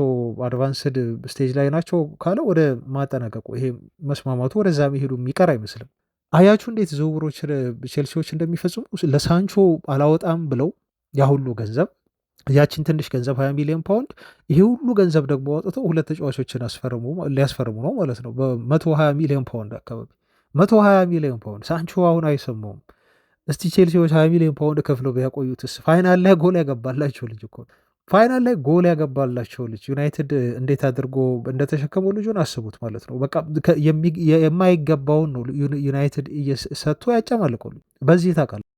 አድቫንስድ ስቴጅ ላይ ናቸው ካለ ወደ ማጠናቀቁ ይሄ መስማማቱ ወደዛ መሄዱ የሚቀር አይመስልም። አያችሁ እንዴት ዝውውሮች ቼልሲዎች እንደሚፈጽሙ። ለሳንቾ አላወጣም ብለው ያ ሁሉ ገንዘብ ያችን ትንሽ ገንዘብ 20 ሚሊዮን ፓውንድ ይሄ ሁሉ ገንዘብ ደግሞ አውጥተው ሁለት ተጫዋቾችን ሊያስፈርሙ ነው ማለት ነው በ120 ሚሊዮን ፓውንድ አካባቢ 120 ሚሊዮን ፓውንድ። ሳንቾ አሁን አይሰማውም። እስቲ ቼልሲዎች 20 ሚሊዮን ፓውንድ ከፍለው ቢያቆዩትስ? ፋይናል ላይ ጎል ያገባላቸው ልጅ እኮ ፋይናል ላይ ጎል ያገባላቸው ልጅ ዩናይትድ እንዴት አድርጎ እንደተሸከመው ልጁን አስቡት ማለት ነው። በቃ የማይገባውን ነው ዩናይትድ ሰጥቶ ያጨማልቀሉ። በዚህ ታውቃለህ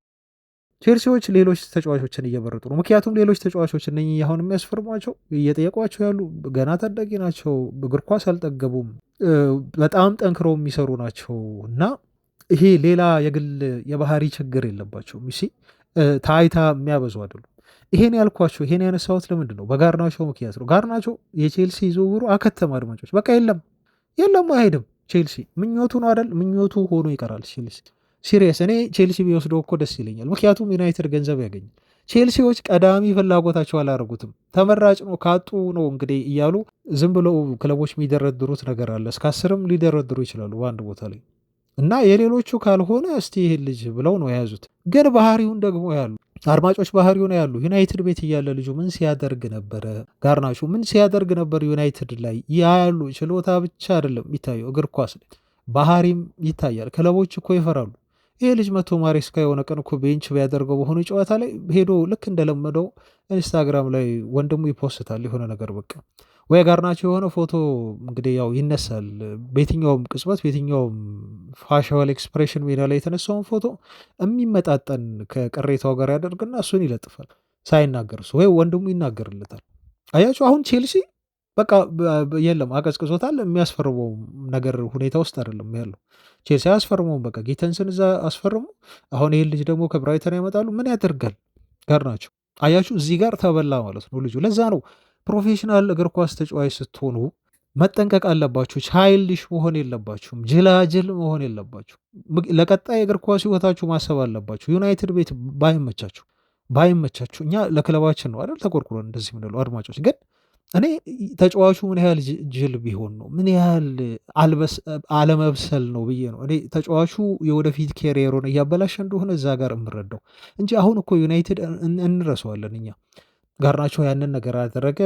ቼልሲዎች ሌሎች ተጫዋቾችን እየመረጡ ነው። ምክንያቱም ሌሎች ተጫዋቾች እነኚህ አሁን የሚያስፈርሟቸው እየጠየቋቸው ያሉ ገና ታዳጊ ናቸው፣ እግር ኳስ አልጠገቡም፣ በጣም ጠንክረው የሚሰሩ ናቸው እና ይሄ ሌላ የግል የባህሪ ችግር የለባቸውም። ታይታ የሚያበዙ አይደሉም። ይሄን ያልኳቸው ይሄን ያነሳሁት ለምንድን ነው? በጋርናቾ ምክንያት ነው። ጋርናቾ የቼልሲ ዝውውሩ አከተማ አድማጮች፣ በቃ የለም አይሄድም። ቼልሲ ምኞቱ ነው አይደል? ምኞቱ ሆኖ ይቀራል ቼልሲ ሲሪየስ። እኔ ቼልሲ ቢወስደው እኮ ደስ ይለኛል፣ ምክንያቱም ዩናይትድ ገንዘብ ያገኛል። ቼልሲዎች ቀዳሚ ፍላጎታቸው አላደረጉትም። ተመራጭ ነው ካጡ ነው እንግዲህ እያሉ ዝም ብለው ክለቦች የሚደረድሩት ነገር አለ። እስከ 10ም ሊደረድሩ ይችላሉ በአንድ ቦታ ላይ እና የሌሎቹ ካልሆነ እስቲ ይሄን ልጅ ብለው ነው የያዙት። ግን ባህሪውን ደግሞ ያሉ አድማጮች ባህሪውን ያሉ ዩናይትድ ቤት እያለ ልጁ ምን ሲያደርግ ነበረ? ጋርናቾ ምን ሲያደርግ ነበር ዩናይትድ ላይ? ያሉ ችሎታ ብቻ አይደለም የሚታየው እግር ኳስ ላይ ባህሪም ይታያል። ክለቦች እኮ ይፈራሉ። ይሄ ልጅ መቶ ማሬስካ የሆነ ቀን እኮ ቤንች ቢያደርገው በሆነ ጨዋታ ላይ ሄዶ ልክ እንደለመደው ኢንስታግራም ላይ ወንድሙ ይፖስታል የሆነ ነገር በቃ ወይ ጋርናቾ የሆነ ፎቶ እንግዲህ ያው ይነሳል። በየትኛውም ቅጽበት በየትኛውም ፋሻል ኤክስፕሬሽን ሜዳ ላይ የተነሳውን ፎቶ የሚመጣጠን ከቅሬታው ጋር ያደርግና እሱን ይለጥፋል ሳይናገር እሱ ወይ ወንድሙ ይናገርለታል። አያችሁ አሁን ቼልሲ በቃ የለም አቀዝቅዞታል። የሚያስፈርመው ነገር ሁኔታ ውስጥ አይደለም ያለው። ቼልሲ አያስፈርመውም። በቃ ጌተንስን እዛ አስፈርሙ። አሁን ይህን ልጅ ደግሞ ከብራይተን ያመጣሉ። ምን ያደርጋል ጋርናቾ? አያችሁ እዚህ ጋር ተበላ ማለት ነው ልጁ። ለዛ ነው ፕሮፌሽናል እግር ኳስ ተጫዋች ስትሆኑ መጠንቀቅ አለባችሁ። ቻይልድሽ መሆን የለባችሁም። ጅላጅል መሆን የለባችሁ። ለቀጣይ እግር ኳስ ህይወታችሁ ማሰብ አለባችሁ። ዩናይትድ ቤት ባይመቻችሁ እኛ ለክለባችን ነው አይደል ተቆርቁረን እንደዚህ ምንለው አድማጮች። ግን እኔ ተጫዋቹ ምን ያህል ጅል ቢሆን ነው ምን ያህል አለመብሰል ነው ብዬ ነው እኔ ተጫዋቹ የወደፊት ኬሪየሩን እያበላሸ እንደሆነ እዛ ጋር የምረዳው እንጂ አሁን እኮ ዩናይትድ እንረሳዋለን እኛ። ጋርናቾ ያንን ነገር ያደረገ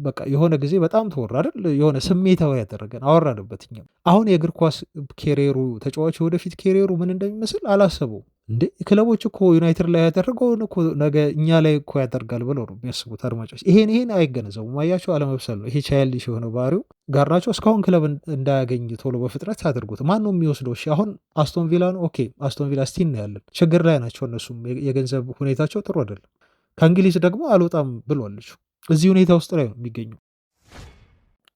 በቃ የሆነ ጊዜ በጣም ተወራ አይደል? የሆነ ስሜታዊ ያደረገን አወራንበት እኛም። አሁን የእግር ኳስ ኬሪየሩ ተጫዋቹ የወደፊት ኬሪየሩ ምን እንደሚመስል አላሰበው እንዴ? ክለቦች እኮ ዩናይትድ ላይ ያደረገውን እኮ ነገ እኛ ላይ እኮ ያደርጋል ብለው ነው የሚያስቡት አድማጮች። ይሄን አይገነዘቡም። አያቸው አለመብሰል ነው ይሄ። ቻይልዲሽ የሆነ ባህሪው ጋርናቾ እስካሁን ክለብ እንዳያገኝ ቶሎ በፍጥነት አድርጎት ማን ነው የሚወስደው? እሺ አሁን አስቶን ቪላ ነው። ኦኬ አስቶን ቪላ ስቲል ነው ያለን፣ ችግር ላይ ናቸው እነሱም፣ የገንዘብ ሁኔታቸው ጥሩ አይደለም። ከእንግሊዝ ደግሞ አልወጣም ብሏለች። እዚህ ሁኔታ ውስጥ ላይ ነው የሚገኙ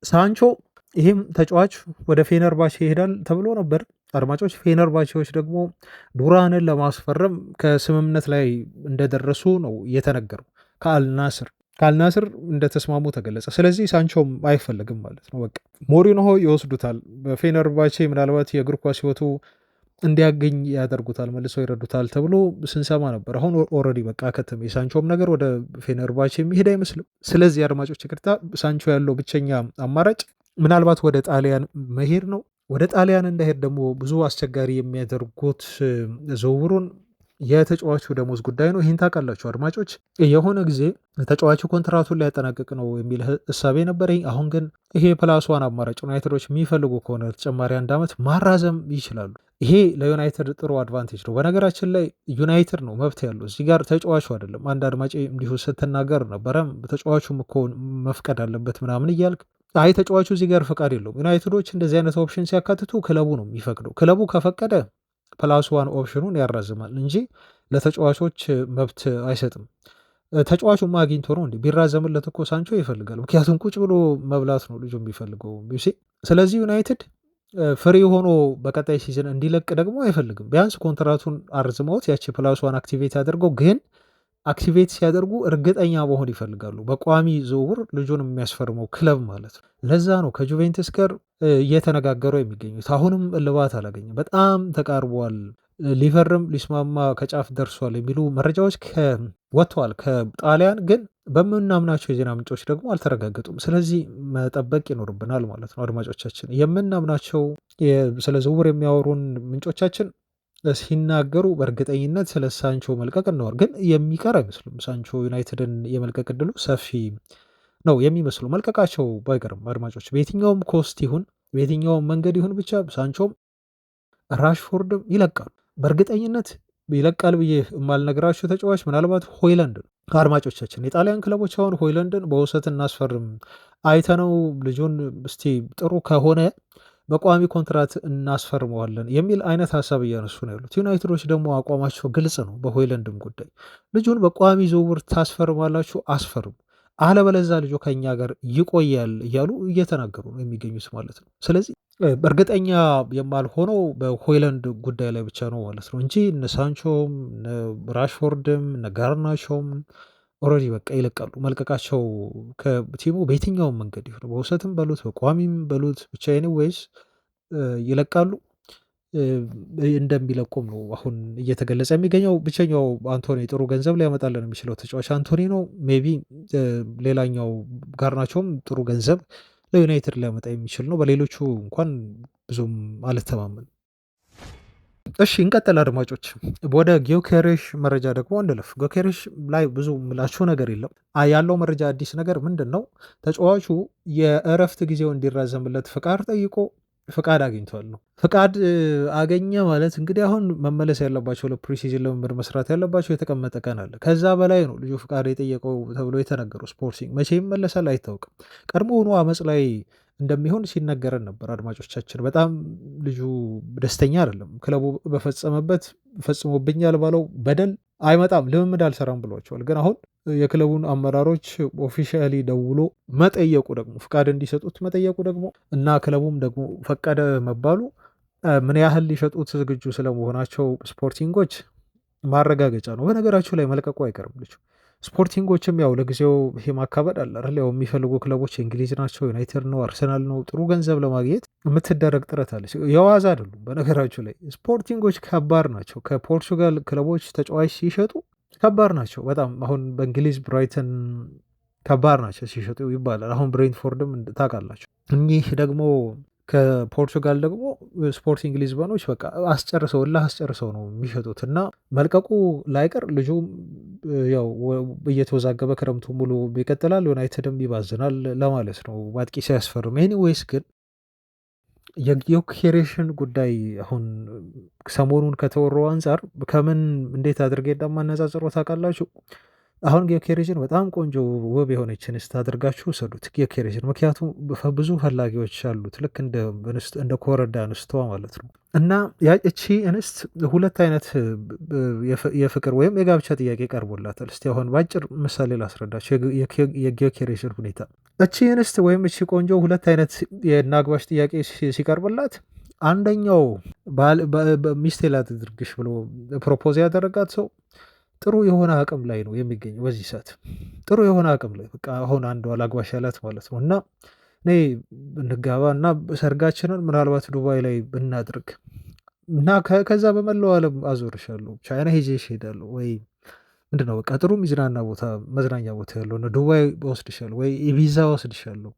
ሳንቾ። ይህም ተጫዋች ወደ ፌነርባቼ ይሄዳል ተብሎ ነበር አድማጮች። ፌነርባቼዎች ደግሞ ዱራንን ለማስፈረም ከስምምነት ላይ እንደደረሱ ነው የተነገረው ከአልናስር እንደተስማሙ ተገለጸ። ስለዚህ ሳንቾም አይፈለግም ማለት ነው። በቃ ሞሪኖሆ ይወስዱታል። በፌነርባቼ ምናልባት የእግር ኳስ ህይወቱ እንዲያገኝ ያደርጉታል፣ መልሰው ይረዱታል ተብሎ ስንሰማ ነበር። አሁን ኦልሬዲ በቃ ከተማ የሳንቾም ነገር ወደ ፌነርባቼ የሚሄድ አይመስልም። ስለዚህ አድማጮች ይቅርታ፣ ሳንቾ ያለው ብቸኛ አማራጭ ምናልባት ወደ ጣሊያን መሄድ ነው። ወደ ጣሊያን እንዳሄድ ደግሞ ብዙ አስቸጋሪ የሚያደርጉት ዝውውሩን የተጫዋቹ ደሞዝ ጉዳይ ነው። ይህን ታውቃላችሁ አድማጮች። የሆነ ጊዜ ተጫዋቹ ኮንትራቱን ሊያጠናቅቅ ነው የሚል እሳቤ ነበረኝ። አሁን ግን ይሄ ፕላስዋን አማራጭ ዩናይትዶች የሚፈልጉ ከሆነ ተጨማሪ 1 ዓመት ማራዘም ይችላሉ። ይሄ ለዩናይትድ ጥሩ አድቫንቴጅ ነው። በነገራችን ላይ ዩናይትድ ነው መብት ያለው እዚህ ጋር ተጫዋቹ አይደለም። አንድ አድማጭ እንዲሁ ስትናገር ነበረ ተጫዋቹም እኮ መፍቀድ አለበት ምናምን እያልክ፣ አይ ተጫዋቹ እዚህ ጋር ፈቃድ የለውም። ዩናይትዶች እንደዚህ አይነት ኦፕሽን ሲያካትቱ ክለቡ ነው የሚፈቅደው። ክለቡ ከፈቀደ ፕላስ ዋን ኦፕሽኑን ያራዝማል እንጂ ለተጫዋቾች መብት አይሰጥም። ተጫዋቹማ አግኝቶ ነው እንዴ? ቢራዘምለት እኮ ሳንቾ ይፈልጋል። ምክንያቱም ቁጭ ብሎ መብላት ነው ልጁ የሚፈልገው። ስለዚህ ዩናይትድ ፍሪ ሆኖ በቀጣይ ሲዝን እንዲለቅ ደግሞ አይፈልግም። ቢያንስ ኮንትራቱን አርዝመውት ያቺ ፕላሷን አክቲቬት ያደርገው። ግን አክቲቬት ሲያደርጉ እርግጠኛ መሆን ይፈልጋሉ፣ በቋሚ ዝውውር ልጁን የሚያስፈርመው ክለብ ማለት ነው። ለዛ ነው ከጁቬንትስ ጋር እየተነጋገሩ የሚገኙት። አሁንም እልባት አላገኘም፣ በጣም ተቃርቧል። ሊፈርም ሊስማማ ከጫፍ ደርሷል የሚሉ መረጃዎች ወጥተዋል ከጣሊያን፣ ግን በምናምናቸው የዜና ምንጮች ደግሞ አልተረጋገጡም። ስለዚህ መጠበቅ ይኖርብናል ማለት ነው። አድማጮቻችን የምናምናቸው ስለ ዝውውር የሚያወሩን ምንጮቻችን ሲናገሩ በእርግጠኝነት ስለ ሳንቾ መልቀቅ እንዋር፣ ግን የሚቀር አይመስሉም። ሳንቾ ዩናይትድን የመልቀቅ እድሉ ሰፊ ነው የሚመስሉ መልቀቃቸው ባይቀርም አድማጮች፣ በየትኛውም ኮስት ይሁን በየትኛውም መንገድ ይሁን ብቻ ሳንቾም ራሽፎርድም ይለቃሉ። በእርግጠኝነት ይለቃል ብዬ የማልነግራቸው ተጫዋች ምናልባት ሆይላንድ ነው። አድማጮቻችን የጣሊያን ክለቦች አሁን ሆይላንድን በውሰት እናስፈርም አይተነው ልጁን እስቲ ጥሩ ከሆነ በቋሚ ኮንትራት እናስፈርመዋለን የሚል አይነት ሀሳብ እያነሱ ነው ያሉት። ዩናይትዶች ደግሞ አቋማቸው ግልጽ ነው። በሆይላንድም ጉዳይ ልጁን በቋሚ ዝውውር ታስፈርማላችሁ፣ አስፈርሙ፣ አለበለዛ ልጁ ከኛ ጋር ይቆያል እያሉ እየተናገሩ ነው የሚገኙት ማለት ነው። ስለዚህ እርግጠኛ የማልሆነው በሆይላንድ ጉዳይ ላይ ብቻ ነው ማለት ነው እንጂ እነ ሳንቾም እነ ራሽፎርድም እነ ጋርናቾም ኦልሬዲ በቃ ይለቃሉ። መልቀቃቸው ከቲሙ በየትኛውም መንገድ ይሁን በውሰትም በሉት በቋሚም በሉት ብቻ ኤኒዌይስ ይለቃሉ። እንደሚለቁም ነው አሁን እየተገለጸ የሚገኘው። ብቸኛው አንቶኒ ጥሩ ገንዘብ ሊያመጣልን የሚችለው ተጫዋች አንቶኒ ነው። ሜቢ ሌላኛው ጋርናቾም ጥሩ ገንዘብ ለዩናይትድ ሊያመጣ የሚችል ነው። በሌሎቹ እንኳን ብዙም አልተማመን። እሺ እንቀጥል አድማጮች። ወደ ጊዮኬሬሽ መረጃ ደግሞ እንለፍ። ጊዮኬሬሽ ላይ ብዙ ምላችሁ ነገር የለም። ያለው መረጃ አዲስ ነገር ምንድን ነው? ተጫዋቹ የእረፍት ጊዜው እንዲራዘምለት ፍቃድ ጠይቆ ፍቃድ አግኝቷል ነው። ፍቃድ አገኘ ማለት እንግዲህ አሁን መመለስ ያለባቸው ለፕሪሲዝን ልምምድ መስራት ያለባቸው የተቀመጠ ቀን አለ። ከዛ በላይ ነው ልጁ ፍቃድ የጠየቀው ተብሎ የተነገረው። ስፖርቲንግ መቼ ይመለሳል አይታወቅም። ቀድሞውኑ አመፅ ላይ እንደሚሆን ሲነገረን ነበር አድማጮቻችን። በጣም ልጁ ደስተኛ አይደለም። ክለቡ በፈጸመበት ፈጽሞብኛል ባለው በደል አይመጣም፣ ልምምድ አልሰራም ብሏቸዋል። ግን አሁን የክለቡን አመራሮች ኦፊሻሊ ደውሎ መጠየቁ ደግሞ ፍቃድ እንዲሰጡት መጠየቁ ደግሞ እና ክለቡም ደግሞ ፈቀደ መባሉ ምን ያህል ሊሸጡት ዝግጁ ስለመሆናቸው ስፖርቲንጎች ማረጋገጫ ነው። በነገራችሁ ላይ መልቀቁ አይቀርም ልጁ። ስፖርቲንጎችም ያው ለጊዜው ይሄ ማካበድ አለ አይደል? ያው የሚፈልጉ ክለቦች እንግሊዝ ናቸው፣ ዩናይትድ ነው፣ አርሰናል ነው። ጥሩ ገንዘብ ለማግኘት የምትደረግ ጥረት አለች። የዋዛ አይደሉም። በነገራችሁ ላይ ስፖርቲንጎች ከባድ ናቸው። ከፖርቹጋል ክለቦች ተጫዋች ሲሸጡ ከባድ ናቸው በጣም። አሁን በእንግሊዝ ብራይተን ከባድ ናቸው ሲሸጡ ይባላል። አሁን ብሬንትፎርድም ታውቃላቸው። እኚህ ደግሞ ከፖርቹጋል ደግሞ ስፖርቲንግ ሊዝበኖች በቃ አስጨርሰው ነው የሚሸጡት እና መልቀቁ ላይቀር ልጁ ያው እየተወዛገበ ክረምቱ ሙሉ ይቀጥላል። ዩናይትድም ይባዝናል ለማለት ነው አጥቂ ሲያስፈርም። ኤኒዌይስ ግን የጊዮኬሬሽን ጉዳይ አሁን ሰሞኑን ከተወራው አንጻር ከምን እንዴት አድርጌ እንደማነጻጽሮ ታውቃላችሁ? አሁን ጊዮኬሬሽን በጣም ቆንጆ ውብ የሆነች እንስት አድርጋችሁ ሰዱት ጊዮኬሬሽን። ምክንያቱም ብዙ ፈላጊዎች አሉት ልክ እንደ ኮረዳ እንስቷ ማለት ነው። እና እቺ እንስት ሁለት አይነት የፍቅር ወይም የጋብቻ ጥያቄ ቀርቦላታል። እስቲ አሁን በአጭር ምሳሌ ላስረዳቸው የጊዮኬሬሽን ሁኔታ። እቺ እንስት ወይም እቺ ቆንጆ ሁለት አይነት የናግባሽ ጥያቄ ሲቀርብላት አንደኛው ሚስቴ ላድርግሽ ብሎ ፕሮፖዝ ያደረጋት ሰው ጥሩ የሆነ አቅም ላይ ነው የሚገኘው በዚህ ሰዓት። ጥሩ የሆነ አቅም ላይ በቃ አሁን አንዷ ላግባሽ ያላት ማለት ነው። እና እኔ እንጋባ እና ሰርጋችንን ምናልባት ዱባይ ላይ ብናድርግ እና ከዛ በመላው ዓለም አዞርሻለሁ፣ ቻይና ሄጄሽ ሄዳለሁ ወይ ምንድነው በቃ ጥሩ ሚዝናና ቦታ መዝናኛ ቦታ ያለው ዱባይ ወስድሻለሁ ወይ ኢቢዛ ወስድሻለሁ፣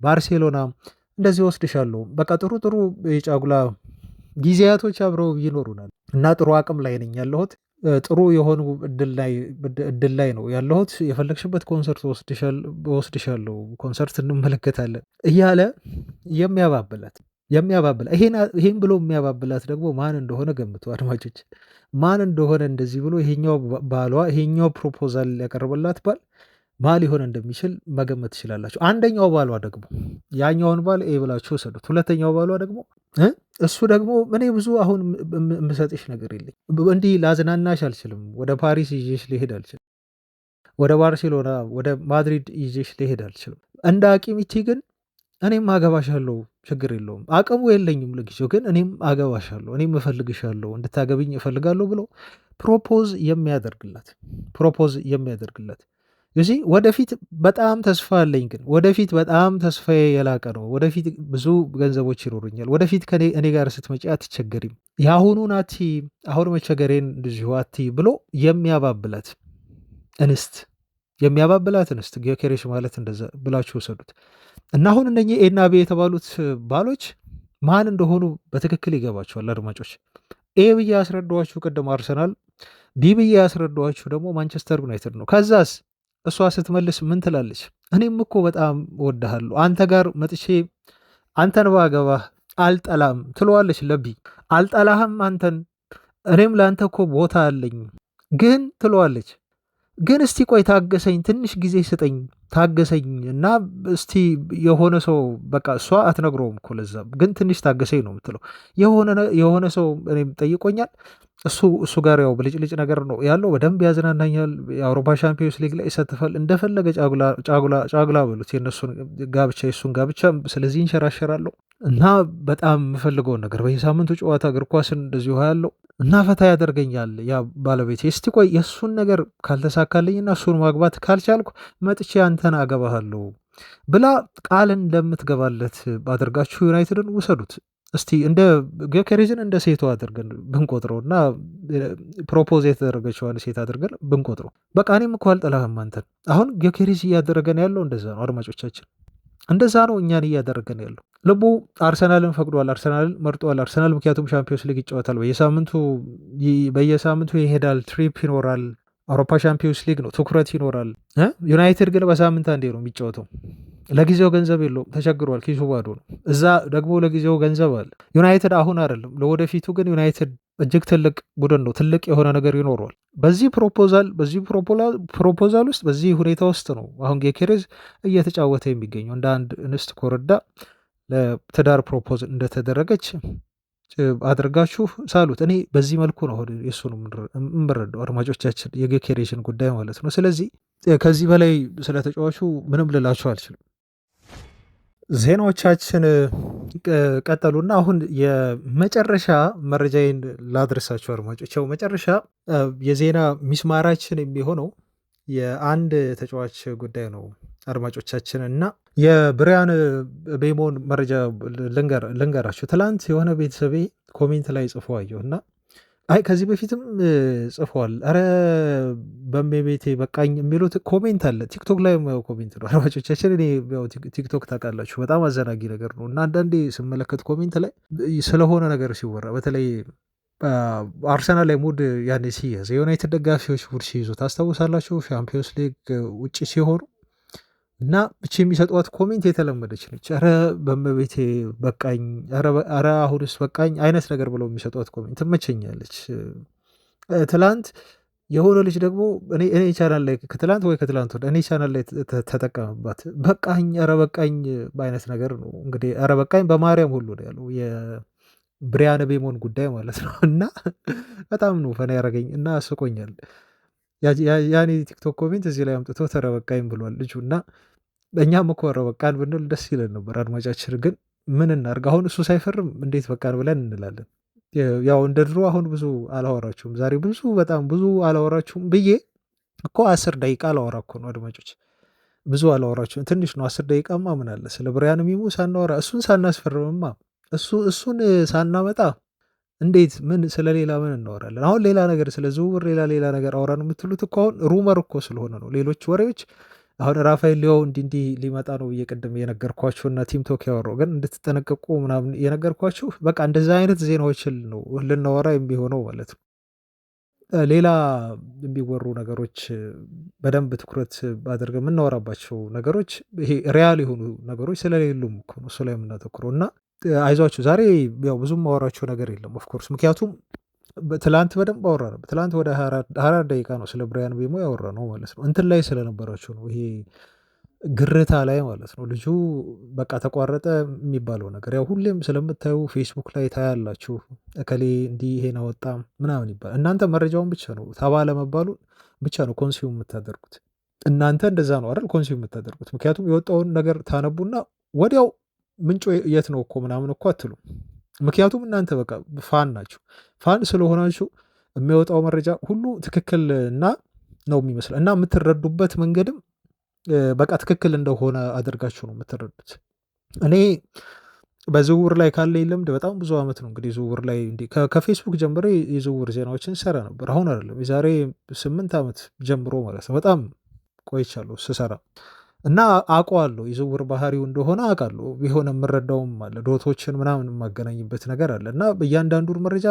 ባርሴሎና እንደዚህ ወስድሻለሁ። በቃ ጥሩ ጥሩ የጫጉላ ጊዜያቶች አብረው ይኖሩናል እና ጥሩ አቅም ላይ ነኝ ያለሁት፣ ጥሩ የሆኑ እድል ላይ ነው ያለሁት፣ የፈለግሽበት ኮንሰርት ወስድሻለሁ፣ ኮንሰርት እንመለከታለን እያለ የሚያባብላት ይሄን ብሎ የሚያባብላት ደግሞ ማን እንደሆነ ገምቱ አድማጮች። ማን እንደሆነ እንደዚህ ብሎ ይሄኛው ባሏ ይሄኛው ፕሮፖዛል ያቀርበላት ባል ማ ሊሆን እንደሚችል መገመት ትችላላችሁ። አንደኛው ባሏ ደግሞ ያኛውን ባል ብላችሁ ወሰዱት። ሁለተኛው ባሏ ደግሞ እሱ ደግሞ እኔ ብዙ አሁን የምሰጥሽ ነገር የለኝ፣ እንዲህ ላዝናናሽ አልችልም፣ ወደ ፓሪስ ይዤሽ ሊሄድ አልችልም፣ ወደ ባርሴሎና ወደ ማድሪድ ይዤሽ ልሄድ አልችልም። እንደ አቂሚቲ ግን እኔም አገባሻለሁ፣ ችግር የለውም። አቅሙ የለኝም ለጊዜው፣ ግን እኔም አገባሻለሁ፣ እኔም እፈልግሻለሁ፣ እንድታገቢኝ እፈልጋለሁ ብሎ ፕሮፖዝ የሚያደርግላት እዚህ ወደፊት በጣም ተስፋ አለኝ። ግን ወደፊት በጣም ተስፋዬ የላቀ ነው። ወደፊት ብዙ ገንዘቦች ይኖሩኛል። ወደፊት እኔ ጋር ስትመጪ አትቸገሪም። የአሁኑን አሁን መቸገሬን እንደዚሁ ብሎ የሚያባብላት እንስት ጊዮኬሬሽ ማለት እንደዛ ብላችሁ ወሰዱት እና አሁን እነኚህ ኤና ቤ የተባሉት ባሎች ማን እንደሆኑ በትክክል ይገባቸዋል አድማጮች። ኤ ብዬ ያስረዳኋችሁ ቅድም አርሰናል፣ ቢ ብዬ ያስረዳኋችሁ ደግሞ ማንቸስተር ዩናይትድ ነው። ከዛስ እሷ ስትመልስ ምን ትላለች? እኔም እኮ በጣም እወድሃለሁ፣ አንተ ጋር መጥቼ አንተን ባገባህ አልጠላም ትለዋለች። ለቢ አልጠላህም አንተን፣ እኔም ለአንተ እኮ ቦታ አለኝ ግን ትለዋለች። ግን እስቲ ቆይ ታገሰኝ፣ ትንሽ ጊዜ ስጠኝ፣ ታገሰኝ እና እስቲ የሆነ ሰው በቃ እሷ አትነግረውም እኮ ለዛ፣ ግን ትንሽ ታገሰኝ ነው የምትለው። የሆነ ሰው እኔም ጠይቆኛል። እሱ ጋር ያው ብልጭልጭ ነገር ነው ያለው። በደንብ ያዝናናኛል። የአውሮፓ ሻምፒዮንስ ሊግ ላይ ይሳተፋል። እንደፈለገ ጫጉላ በሉት የእነሱን ጋብቻ የእሱን ጋብቻ። ስለዚህ እንሸራሸራለሁ እና በጣም የምፈልገውን ነገር በየሳምንቱ ጨዋታ እግር ኳስን እንደዚሁ ያለው እና ፈታ ያደርገኛል ያ ባለቤቴ። እስቲ ቆይ የእሱን ነገር ካልተሳካልኝና እሱን ማግባት ካልቻልኩ መጥቼ አንተን አገባሃለሁ ብላ ቃል እንደምትገባለት አድርጋችሁ ዩናይትድን ውሰዱት እስቲ። እንደ ጊዮኬሬዝን እንደ ሴቷ አድርገን ብንቆጥረው እና ፕሮፖዝ የተደረገችዋን ሴት አድርገን ብንቆጥረው፣ በቃ እኔም እኮ አልጠላህም አንተን። አሁን ጊዮኬሬዝ እያደረገን ያለው እንደዛ ነው አድማጮቻችን፣ እንደዛ ነው እኛን እያደረገን ያለው። ልቡ አርሰናልን ፈቅዷል፣ አርሰናልን መርጧል። አርሰናል ምክንያቱም ሻምፒዮንስ ሊግ ይጫወታል፣ በየሳምንቱ ይሄዳል፣ ትሪፕ ይኖራል። አውሮፓ ሻምፒዮንስ ሊግ ነው፣ ትኩረት ይኖራል። ዩናይትድ ግን በሳምንት አንዴ ነው የሚጫወተው። ለጊዜው ገንዘብ የለውም፣ ተቸግሯል፣ ኪሱ ባዶ ነው። እዛ ደግሞ ለጊዜው ገንዘብ አለ። ዩናይትድ አሁን አይደለም፣ ለወደፊቱ ግን ዩናይትድ እጅግ ትልቅ ቡድን ነው፣ ትልቅ የሆነ ነገር ይኖረዋል። በዚህ ፕሮፖዛል ውስጥ በዚህ ሁኔታ ውስጥ ነው አሁን ጊዮኬሬዝ እየተጫወተ የሚገኘው። እንደ አንድ እንስት ኮረዳ ለትዳር ፕሮፖዝ እንደተደረገች አድርጋችሁ ሳሉት። እኔ በዚህ መልኩ ነው የሱን የምረዳው አድማጮቻችን፣ የጊዮኬሬዝን ጉዳይ ማለት ነው። ስለዚህ ከዚህ በላይ ስለ ተጫዋቹ ምንም ልላችሁ አልችልም። ዜናዎቻችን ቀጠሉና አሁን የመጨረሻ መረጃዬን ላድረሳችሁ አድማጮች። ያው መጨረሻ የዜና ሚስማራችን የሚሆነው የአንድ ተጫዋች ጉዳይ ነው አድማጮቻችን፣ እና የብሪያን ቤሞን መረጃ ልንገራችሁ። ትላንት የሆነ ቤተሰቤ ኮሜንት ላይ ጽፎ አየሁ እና ከዚህ በፊትም ጽፏል። አረ በሜቤቴ በቃኝ የሚሉት ኮሜንት አለ። ቲክቶክ ላይ ኮሜንት ነው አድማጮቻችን። እኔ ቲክቶክ ታውቃላችሁ በጣም አዘናጊ ነገር ነው እና አንዳንዴ ስመለከት ኮሜንት ላይ ስለሆነ ነገር ሲወራ፣ በተለይ አርሰናል ላይ ሙድ ያኔ ሲያዝ የዩናይትድ ደጋፊዎች ሙድ ሲይዙ ታስታውሳላችሁ፣ ሻምፒዮንስ ሊግ ውጭ ሲሆኑ እና ብቻ የሚሰጧት ኮሜንት የተለመደች ነች። ኧረ በመቤቴ በቃኝ፣ ኧረ አሁንስ በቃኝ አይነት ነገር ብለው የሚሰጧት ኮሜንት ትመቸኛለች። ትላንት የሆነ ልጅ ደግሞ እኔ ቻናል ላይ ከትላንት ወደ እኔ ቻናል ላይ ተጠቀመባት። በቃኝ፣ ኧረ በቃኝ በአይነት ነገር ነው እንግዲህ። ኧረ በቃኝ በማርያም ሁሉ ነው ያለው የብሪያን ቤሞን ጉዳይ ማለት ነው። እና በጣም ነው ፈና ያደረገኝ እና አስቆኛል። ያኔ ቲክቶክ ኮሜንት እዚህ ላይ አምጥቶ ኧረ በቃኝ ብሏል ልጁ እና እኛም እኮ ኧረ በቃን ብንል ደስ ይለን ነበር። አድማጫችን ግን ምን እናድርግ? አሁን እሱ ሳይፈርም እንዴት በቃን ብለን እንላለን? ያው እንደ ድሮ አሁን ብዙ አላወራችሁም፣ ዛሬ በጣም ብዙ አላወራችሁም ብዬ እኮ 10 ደቂቃ አላወራ እኮ ነው አድማጮች፣ ብዙ አላወራችሁም። ትንሽ ነው 10 ደቂቃማ ምን አለ ስለ ብሪያን ቤሞ ሳናወራ፣ እሱን ሳናስፈርምማ፣ እሱን ሳናመጣ እንዴት ስለሌላ ምን እናወራለን? አሁን ሌላ ነገር ስለ ዝውውር ሌላ ነገር አወራን የምትሉት እኮ አሁን ሩመር እኮ ስለሆነ ነው። ሌሎች ወሬዎች አሁን ራፋኤል ሊዮ እንዲህ ሊመጣ ነው ብዬ ቅድም የነገርኳችሁ እና ቲም ቶክ ያወራው ግን እንድትጠነቀቁ ምናምን የነገርኳችሁ በቃ እንደዛ አይነት ዜናዎችን ነው ልናወራ የሚሆነው ማለት ነው። ሌላ የሚወሩ ነገሮች በደንብ ትኩረት አድርገን የምናወራባቸው ነገሮች ይሄ ሪያል የሆኑ ነገሮች ስለሌሉም እኮ ነው እሱ ላይ የምናተኩረው እና አይዟችሁ ዛሬ ያው ብዙም ማወራቸው ነገር የለም ኦፍኮርስ፣ ምክንያቱም ትላንት በደንብ አወራ ነበር። ትላንት ወደ 24 ደቂቃ ነው ስለ ብሪያን ቤሞ ያወራ ነው ማለት ነው። እንትን ላይ ስለነበራችሁ ነው ይሄ ግርታ ላይ ማለት ነው። ልጁ በቃ ተቋረጠ የሚባለው ነገር ያው ሁሌም ስለምታዩ ፌስቡክ ላይ ታያላችሁ። እከሌ እንዲህ ይሄን አወጣ ምናምን ይባል። እናንተ መረጃውን ብቻ ነው ተባለ መባሉ ብቻ ነው ኮንሱም የምታደርጉት። እናንተ እንደዛ ነው አይደል ኮንሱም የምታደርጉት። ምክንያቱም የወጣውን ነገር ታነቡና ወዲያው ምንጩ የት ነው እኮ ምናምን እኮ አትሉም። ምክንያቱም እናንተ በቃ ፋን ናችሁ። ፋን ስለሆናችሁ የሚወጣው መረጃ ሁሉ ትክክል እና ነው የሚመስለው እና የምትረዱበት መንገድም በቃ ትክክል እንደሆነ አድርጋችሁ ነው የምትረዱት። እኔ በዝውውር ላይ ካለኝ ልምድ በጣም ብዙ ዓመት ነው እንግዲህ ዝውውር ላይ እንዲህ ከፌስቡክ ጀምሬ የዝውውር ዜናዎችን ሰራ ነበር። አሁን አይደለም የዛሬ 8 ዓመት ጀምሮ ማለት ነው። በጣም ቆይቻለሁ ስሰራ እና አውቀዋለሁ የዝውውር ባህሪው እንደሆነ አውቃለሁ። የሆነ የምረዳውም አለ ዶቶችን ምናምን የማገናኝበት ነገር አለ እና እያንዳንዱን መረጃ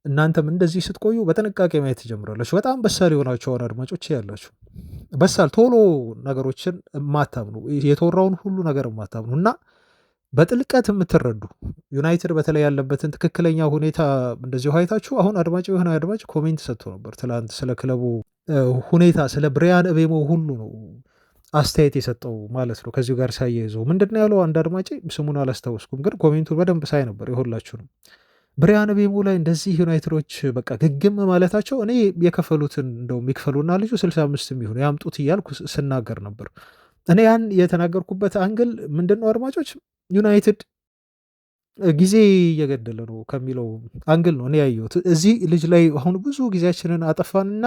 እናንተም እንደዚህ ስትቆዩ በጥንቃቄ ማየት ትጀምራላችሁ። በጣም በሳል የሆናቸውን አድማጮች ያላችሁ በሳል ቶሎ ነገሮችን የማታምኑ የተወራውን ሁሉ ነገር የማታምኑ እና በጥልቀት የምትረዱ ዩናይትድ በተለይ ያለበትን ትክክለኛ ሁኔታ እንደዚሁ አይታችሁ አሁን አድማጭ የሆነ አድማጭ ኮሜንት ሰጥቶ ነበር ትላንት ስለ ክለቡ ሁኔታ ስለ ብሪያን እቤሞ ሁሉ ነው አስተያየት የሰጠው ማለት ነው። ከዚሁ ጋር ሳያይዘው ምንድን ነው ያለው አንድ አድማጭ ስሙን አላስታወስኩም፣ ግን ኮሜንቱን በደንብ ሳይ ነበር የሁላችሁንም ብሪያን ቤሞ ላይ እንደዚህ ዩናይትዶች በቃ ግግም ማለታቸው እኔ የከፈሉትን እንደው የሚክፈሉና ልጁ 65 የሚሆኑ ያምጡት እያልኩ ስናገር ነበር። እኔ ያን የተናገርኩበት አንግል ምንድን ነው አድማጮች ዩናይትድ ጊዜ እየገደለ ነው ከሚለው አንግል ነው እኔ ያየሁት። እዚህ ልጅ ላይ አሁን ብዙ ጊዜያችንን አጠፋንና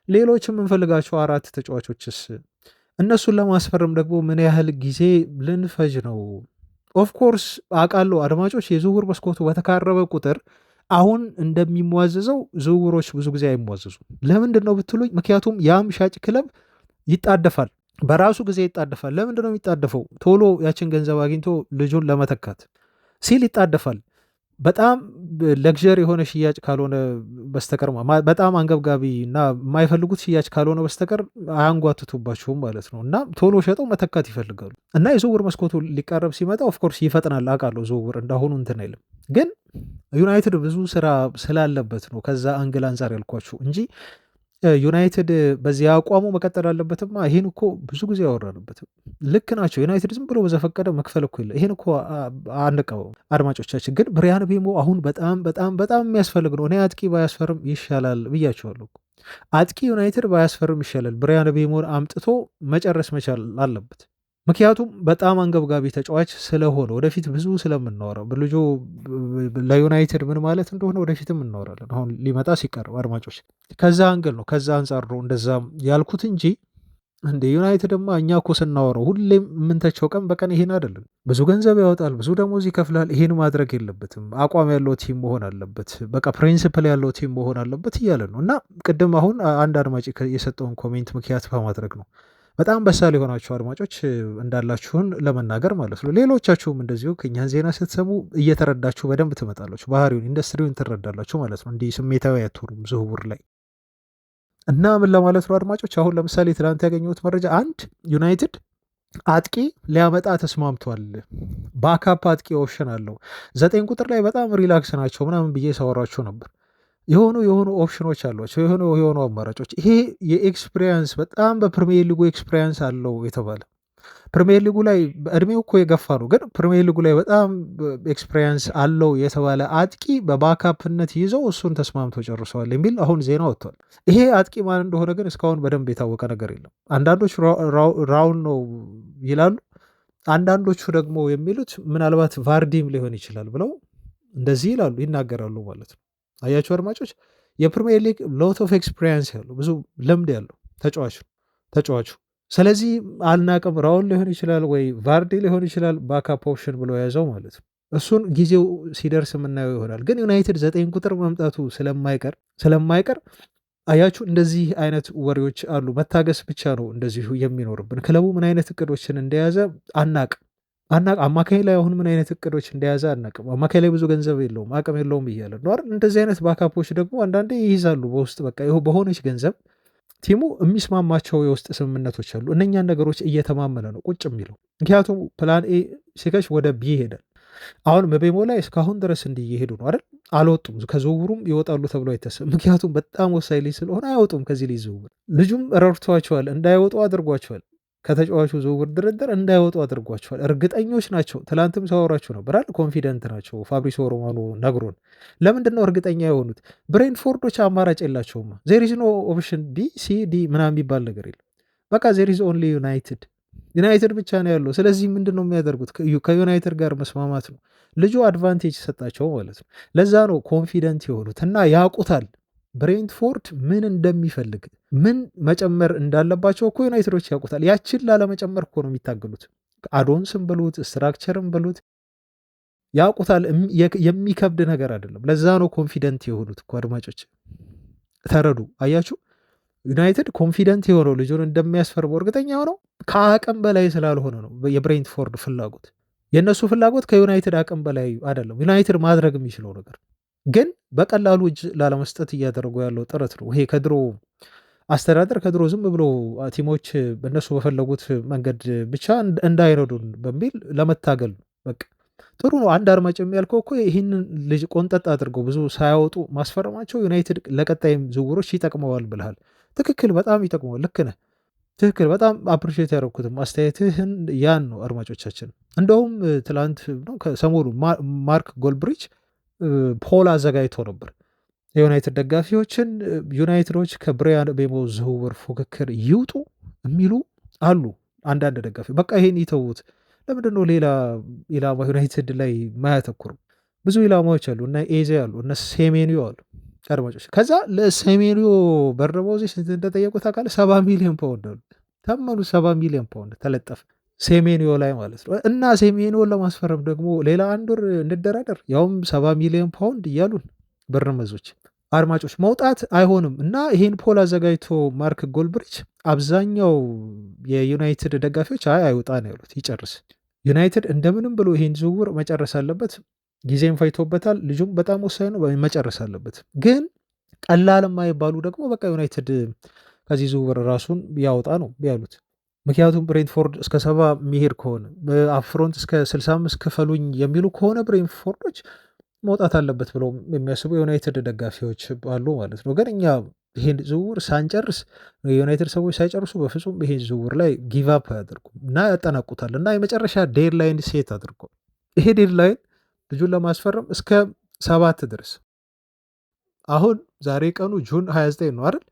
ሌሎች የምንፈልጋቸው 4 ተጫዋቾችስ እነሱን ለማስፈረም ደግሞ ምን ያህል ጊዜ ልንፈጅ ነው? ኦፍኮርስ አውቃለሁ አድማጮች የዝውውር መስኮቱ በተካረበ ቁጥር አሁን እንደሚሟዘዘው ዝውውሮች ብዙ ጊዜ አይሟዘዙም። ለምንድን ነው ብትሉኝ፣ ምክንያቱም ያም ሻጭ ክለብ ይጣደፋል፣ በራሱ ጊዜ ይጣደፋል። ለምንድን ነው የሚጣደፈው? ቶሎ ያችን ገንዘብ አግኝቶ ልጁን ለመተካት ሲል ይጣደፋል። በጣም ለግዠር የሆነ ሽያጭ ካልሆነ በስተቀር በጣም አንገብጋቢ እና የማይፈልጉት ሽያጭ ካልሆነ በስተቀር አያንጓትቱባችሁም ማለት ነው። እና ቶሎ ሸጠው መተካት ይፈልጋሉ። እና የዝውውር መስኮቱ ሊቃረብ ሲመጣ ኦፍኮርስ ይፈጥናል። አውቃለሁ ዝውውር እንዳሁኑ እንትን አይልም። ግን ዩናይትድ ብዙ ስራ ስላለበት ነው ከዛ አንግል አንጻር ያልኳችሁ እንጂ ዩናይትድ በዚህ አቋሙ መቀጠል አለበትማ። ይሄን እኮ ብዙ ጊዜ ያወራንበት ልክ ናቸው። ዩናይትድ ዝም ብሎ በዘፈቀደ መክፈል እኮ የለ። ይሄን እኮ አንቀበው አድማጮቻችን። ግን ብሪያን ቤሞ አሁን በጣም በጣም በጣም የሚያስፈልግ ነው። እኔ አጥቂ ባያስፈርም ይሻላል ብያቸዋለሁ። አጥቂ ዩናይትድ ባያስፈርም ይሻላል። ብሪያን ቤሞን አምጥቶ መጨረስ መቻል አለበት። ምክንያቱም በጣም አንገብጋቢ ተጫዋች ስለሆነ ወደፊት ብዙ ስለምናወራው ልጁ ለዩናይትድ ምን ማለት እንደሆነ ወደፊትም እናወራለን። አሁን ሊመጣ ሲቀርብ አድማጮች ከዛ አንግል ነው ከዛ አንጻር ነው እንደዛም ያልኩት እንጂ እንደ ዩናይትድማ እኛ እኮ ስናወራው ሁሌም የምንተቸው ቀን በቀን ይሄን አይደለም። ብዙ ገንዘብ ያወጣል፣ ብዙ ደሞዝ ይከፍላል። ይሄን ማድረግ የለበትም። አቋም ያለው ቲም መሆን አለበት። በቃ ፕሪንሲፕል ያለው ቲም መሆን አለበት እያለ ነው። እና ቅድም አሁን አንድ አድማጭ የሰጠውን ኮሜንት ምክንያት በማድረግ ነው በጣም በሳል የሆናችሁ አድማጮች እንዳላችሁን ለመናገር ማለት ነው። ሌሎቻችሁም እንደዚሁ ከእኛን ዜና ስትሰሙ እየተረዳችሁ በደንብ ትመጣላችሁ። ባህሪውን ኢንዱስትሪውን ትረዳላችሁ ማለት ነው። እንዲህ ስሜታዊ አትሆኑም ዝውውር ላይ እና ምን ለማለት ነው አድማጮች፣ አሁን ለምሳሌ ትናንት ያገኘሁት መረጃ አንድ ዩናይትድ አጥቂ ሊያመጣ ተስማምቷል። ባካፕ አጥቂ ኦፕሽን አለው። 9 ቁጥር ላይ በጣም ሪላክስ ናቸው ምናምን ብዬ ሳወራችሁ ነበር። የሆኑ ኦፕሽኖች አሏቸው፣ የሆኑ አማራጮች። ይሄ የኤክስፒሪየንስ በጣም በፕሪሚየር ሊጉ ኤክስፒሪየንስ አለው የተባለ ፕሪሚየር ሊጉ ላይ በእድሜው እኮ የገፋ ነው፣ ግን ፕሪሚየር ሊጉ ላይ በጣም ኤክስፒሪየንስ አለው የተባለ አጥቂ በባካፕነት ይዘው እሱን ተስማምተው ጨርሰዋል የሚል አሁን ዜና ወጥቷል። ይሄ አጥቂ ማን እንደሆነ ግን እስካሁን በደንብ የታወቀ ነገር የለም። አንዳንዶች ራውን ነው ይላሉ፣ አንዳንዶቹ ደግሞ የሚሉት ምናልባት ቫርዲም ሊሆን ይችላል ብለው እንደዚህ ይላሉ፣ ይናገራሉ ማለት ነው። አያችሁ አድማጮች፣ የፕሪሚየር ሊግ ሎት ኦፍ ኤክስፒሪየንስ ያለው ብዙ ልምድ ያለው ተጫዋቹ። ስለዚህ አልናቅም፣ ራውል ሊሆን ይችላል ወይ ቫርዲ ሊሆን ይችላል ባካፕ ኦፕሽን ብሎ የያዘው ማለት ነው። እሱን ጊዜው ሲደርስ የምናየው ይሆናል። ግን ዩናይትድ 9 ቁጥር መምጣቱ ስለማይቀር አያችሁ እንደዚህ አይነት ወሬዎች አሉ። መታገስ ብቻ ነው እንደዚሁ የሚኖርብን። ክለቡ ምን አይነት እቅዶችን እንደያዘ አናቅም። አማካኝ ላይ አሁን ምን አይነት እቅዶች እንደያዘ አናቅም። አማካኝ ላይ ብዙ ገንዘብ የለውም አቅም የለውም እያለ ነው አይደል? እንደዚህ አይነት ባካፖች ደግሞ አንዳንዴ ይይዛሉ በውስጥ በቃ በሆነች ገንዘብ ቲሙ የሚስማማቸው የውስጥ ስምምነቶች አሉ። እነኛን ነገሮች እየተማመነ ነው ቁጭ የሚለው። ምክንያቱም ፕላን ኤ ሲከሽ ወደ ቢ ይሄዳል። አሁን መቤሞ ላይ እስካሁን ድረስ እንዲህ እየሄዱ ነው አይደል? አልወጡም። ከዝውውሩም ይወጣሉ ተብሎ አይታሰብም። ምክንያቱም በጣም ወሳኝ ልጅ ስለሆነ አይወጡም ከዚህ ልጅ ዝውውር። ልጁም ረድቷቸዋል፣ እንዳይወጡ አድርጓቸዋል። ከተጫዋቹ ዝውውር ድርድር እንዳይወጡ አድርጓቸዋል። እርግጠኞች ናቸው። ትላንትም ሳወራችሁ ነበር አይደል? ኮንፊደንት ናቸው። ፋብሪሶ ሮማኖ ነግሮን። ለምንድን ነው እርግጠኛ የሆኑት? ብሬንትፎርዶች አማራጭ የላቸውማ። ዜር ኢዝ ኖ ኦፕሽን ቢ ሲ ዲ ምናምን የሚባል ነገር የለም። በቃ ዜር ኢዝ ኦንሊ ዩናይትድ ብቻ ነው ያለው። ስለዚህ ምንድን ነው የሚያደርጉት? ከዩናይትድ ጋር መስማማት ነው። ልጁ አድቫንቴጅ ሰጣቸው ማለት ነው። ለዛ ነው ኮንፊደንት የሆኑት እና ያውቁታል ብሬንትፎርድ ምን እንደሚፈልግ ምን መጨመር እንዳለባቸው እኮ ዩናይትዶች ያውቁታል። ያችን ላለመጨመር እኮ ነው የሚታገሉት። አዶንስም ብሉት ስትራክቸርም ብሉት ያውቁታል። የሚከብድ ነገር አይደለም። ለዛ ነው ኮንፊደንት የሆኑት እኮ አድማጮች ተረዱ። አያችሁ ዩናይትድ ኮንፊደንት የሆነው ልጁን እንደሚያስፈርመው እርግጠኛ ሆነው ከአቅም በላይ ስላልሆነ ነው የብሬንትፎርድ ፍላጎት። የእነሱ ፍላጎት ከዩናይትድ አቅም በላይ አይደለም። ዩናይትድ ማድረግ የሚችለው ነገር ግን በቀላሉ እጅ ላለመስጠት እያደረጉ ያለው ጥረት ነው። ይሄ ከድሮ አስተዳደር ከድሮ ዝም ብሎ ቲሞች በእነሱ በፈለጉት መንገድ ብቻ እንዳይረዱን በሚል ለመታገል ነው። በቃ ጥሩ ነው። አንድ አድማጭ የሚያልከው እኮ ይህንን ልጅ ቆንጠጥ አድርገው ብዙ ሳያወጡ ማስፈረማቸው ዩናይትድ ለቀጣይም ዝውውሮች ይጠቅመዋል ብልሃል። ትክክል፣ በጣም ይጠቅመዋል። ልክ ነህ። ትክክል። በጣም አፕሪሼት ያደረኩትም አስተያየትህን ያን ነው አድማጮቻችን። እንደውም ትላንት ሰሞኑ ማርክ ጎልብሪች ፖል አዘጋጅቶ ነበር የዩናይትድ ደጋፊዎችን ዩናይትዶች ከብሪያን ቤሞ ዝውውር ፉክክር ይውጡ የሚሉ አሉ። አንዳንድ ደጋፊ በቃ ይሄን ይተዉት፣ ለምንድን ነው ሌላ ኢላማ ዩናይትድ ላይ ማያተኩሩ? ብዙ ኢላማዎች አሉ፣ እነ ኤዜ አሉ፣ እነ ሴሜኒዮ አሉ አድማጮች። ከዛ ለሴሜኒዮ በርደቦዜ ስንት እንደጠየቁ ታውቃለህ? 70 ሚሊዮን ፓውንድ አሉ። ተመኑ 70 ሚሊዮን ፓውንድ ተለጠፈ ሴሜኒዮ ላይ ማለት ነው። እና ሴሜኒዮን ለማስፈረም ደግሞ ሌላ አንድ ወር እንደራደር፣ ያውም 70 ሚሊዮን ፓውንድ እያሉን በርነመዞች አድማጮች መውጣት አይሆንም። እና ይሄን ፖል አዘጋጅቶ ማርክ ጎልብሪች አብዛኛው የዩናይትድ ደጋፊዎች አይወጣ ነው ያሉት፣ ይጨርስ ዩናይትድ እንደምንም ብሎ ይሄን ዝውውር መጨረስ አለበት። ጊዜም ፈይቶበታል። ልጁም በጣም ወሳኝ ነው፣ መጨረስ አለበት። ግን ቀላል የማይባሉ ደግሞ በቃ ዩናይትድ ከዚህ ዝውውር ራሱን ያወጣ ነው ያሉት። ምክንያቱም ብሬንትፎርድ እስከ 70 የሚሄድ ከሆነ አፍሮንት እስከ 65 ክፈሉኝ የሚሉ ከሆነ ብሬንትፎርዶች መውጣት አለበት ብለው የሚያስቡ የዩናይትድ ደጋፊዎች አሉ ማለት ነው። ግን እኛ ይሄን ዝውውር ሳንጨርስ የዩናይትድ ሰዎች ሳይጨርሱ በፍጹም ይሄን ዝውውር ላይ ጊቭአፕ አያደርጉም እና ያጠናቁታል። እና የመጨረሻ ዴድላይን ሴት አድርገው ይሄ ዴድላይን ልጁን ለማስፈረም እስከ 7 ድረስ። አሁን ዛሬ ቀኑ ጁን 29 ነው አይደል?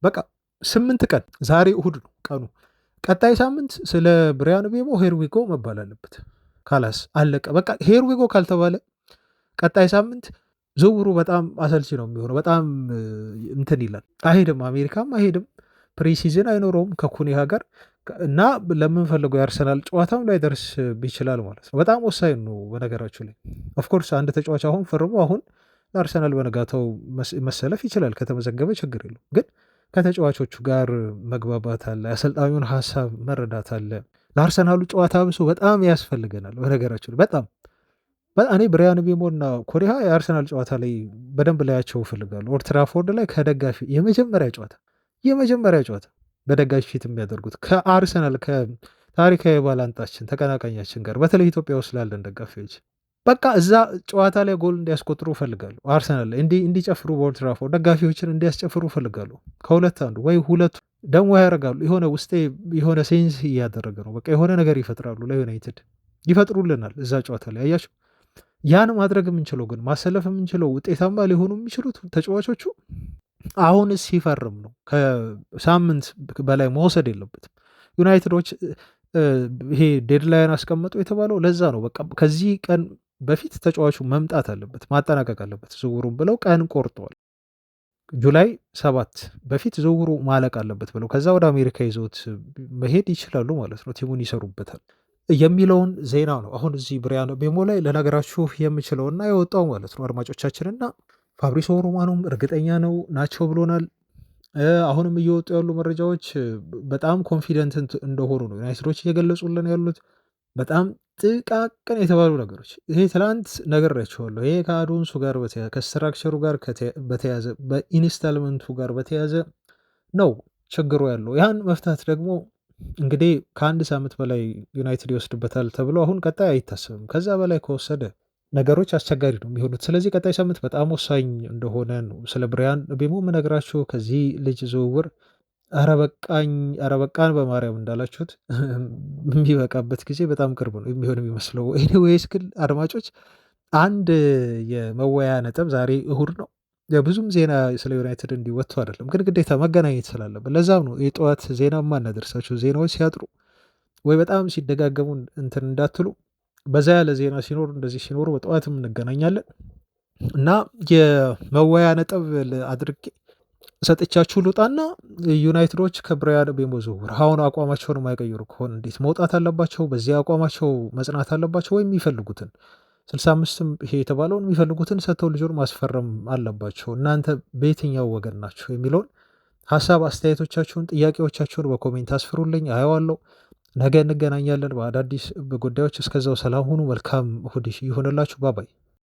በቃ 8 ቀን፣ ዛሬ እሁድ ነው ቀኑ። ቀጣይ ሳምንት ስለ ብሪያን ቤሞ ሄርዊጎ መባል አለበት። ካላስ አለቀ በቃ። ሄርዊጎ ካልተባለ ቀጣይ ሳምንት ዝውውሩ በጣም አሰልቺ ነው የሚሆነው። በጣም እንትን ይላል። አይሄድም፣ አሜሪካም አይሄድም፣ ፕሪሲዝን አይኖረውም ከኩኒሃ ጋር እና ለምንፈልገው የአርሰናል ጨዋታም ላይ ደርስ ይችላል ማለት ነው። በጣም ወሳኝ ነው። በነገራችሁ ላይ ኦፍኮርስ አንድ ተጫዋች አሁን ፈርሞ አሁን ለአርሰናል በነጋታው መሰለፍ ይችላል ከተመዘገበ ችግር የለው። ግን ከተጫዋቾቹ ጋር መግባባት አለ፣ የአሰልጣኙን ሀሳብ መረዳት አለ። ለአርሰናሉ ጨዋታ ብሶ በጣም ያስፈልገናል። በነገራችሁ ላይ በጣም እኔ ብሪያን ቤሞ እና ኮሪሃ የአርሰናል ጨዋታ ላይ በደንብ ላያቸው እፈልጋለሁ። ኦልድ ትራፎርድ ላይ ከደጋፊ የመጀመሪያ ጨዋታ በደጋፊ ፊት የሚያደርጉት ከአርሰናል ከታሪካዊ ባላንጣችን ተቀናቃኛችን ጋር በተለይ ኢትዮጵያ ውስጥ ላለን ደጋፊዎች በቃ እዛ ጨዋታ ላይ ጎል እንዲያስቆጥሩ እፈልጋለሁ። አርሰናል ላይ እንዲጨፍሩ በኦልድ ትራፎርድ ደጋፊዎችን እንዲያስጨፍሩ እፈልጋለሁ። ከሁለት አንዱ ወይ ሁለቱ ደግሞ ያደርጋሉ። የሆነ ውስጤ የሆነ ሴንስ እያደረገ ነው። በቃ የሆነ ነገር ይፈጥራሉ፣ ለዩናይትድ ይፈጥሩልናል እዛ ጨዋታ ላይ አያችሁ። ያን ማድረግ የምንችለው ግን ማሰለፍ የምንችለው ውጤታማ ሊሆኑ የሚችሉት ተጫዋቾቹ አሁን ሲፈርም ነው። ከሳምንት በላይ መውሰድ የለበትም። ዩናይትዶች ይሄ ዴድላይን አስቀመጡ የተባለው ለዛ ነው። በቃ ከዚህ ቀን በፊት ተጫዋቹ መምጣት አለበት፣ ማጠናቀቅ አለበት ዝውውሩን ብለው ቀን ቆርጠዋል። ጁላይ 7 በፊት ዝውውሩ ማለቅ አለበት ብለው ከዛ ወደ አሜሪካ ይዘውት መሄድ ይችላሉ ማለት ነው። ቲሙን ይሰሩበታል የሚለውን ዜና ነው አሁን እዚህ ብሪያን ቤሞ ላይ ለነገራችሁ የምችለውና የወጣው ማለት ነው አድማጮቻችንና ፋብሪሶ ሮማኖም እርግጠኛ ነው ናቸው ብሎናል። አሁንም እየወጡ ያሉ መረጃዎች በጣም ኮንፊደንት እንደሆኑ ነው ዩናይትዶች እየገለጹልን ያሉት። በጣም ጥቃቅን የተባሉ ነገሮች ይሄ ትላንት ነግሬያቸዋለሁ። ይሄ ከአዶንሱ ጋር በተያዘ ከስትራክቸሩ ጋር በተያዘ በኢንስታልመንቱ ጋር በተያዘ ነው ችግሩ ያለው። ያን መፍታት ደግሞ እንግዲህ ከአንድ ሳምንት በላይ ዩናይትድ ይወስድበታል ተብሎ አሁን ቀጣይ አይታሰብም። ከዛ በላይ ከወሰደ ነገሮች አስቸጋሪ ነው የሚሆኑት። ስለዚህ ቀጣይ ሳምንት በጣም ወሳኝ እንደሆነ ነው ስለ ብሪያን ቤሞ የምነግራችሁ። ከዚህ ልጅ ዝውውር ኧረ በቃን በማርያም እንዳላችሁት የሚበቃበት ጊዜ በጣም ቅርብ ነው የሚሆን የሚመስለው። ኤኒዌይስ ግን አድማጮች አንድ የመወያ ነጥብ ዛሬ እሁድ ነው ብዙም ዜና ስለ ዩናይትድ እንዲወጥቱ አይደለም፣ ግን ግዴታ መገናኘት ስላለብን ለዛም ነው የጠዋት ዜና ማናደርሳቸው። ዜናዎች ሲያጥሩ ወይ በጣም ሲደጋገሙ እንትን እንዳትሉ በዛ ያለ ዜና ሲኖሩ እንደዚህ ሲኖሩ በጠዋትም እንገናኛለን እና የመወያ ነጥብ አድርጌ ሰጥቻችሁ ልውጣና ዩናይትዶች ከብራያን ምቤሞ ዝውውር አሁን አቋማቸውን የማይቀይሩ ከሆነ እንዴት መውጣት አለባቸው? በዚህ አቋማቸው መጽናት አለባቸው? ወይም የሚፈልጉትን 65ም ይሄ የተባለውን የሚፈልጉትን ሰጥተው ልጁን ማስፈረም አለባቸው? እናንተ በየትኛው ወገን ናቸው የሚለውን ሀሳብ አስተያየቶቻችሁን፣ ጥያቄዎቻችሁን በኮሜንት አስፍሩልኝ፣ አየዋለሁ። ነገ እንገናኛለን በአዳዲስ ጉዳዮች። እስከዛው ሰላም ሁኑ። መልካም እሁድ ይሆንላችሁ። ባባይ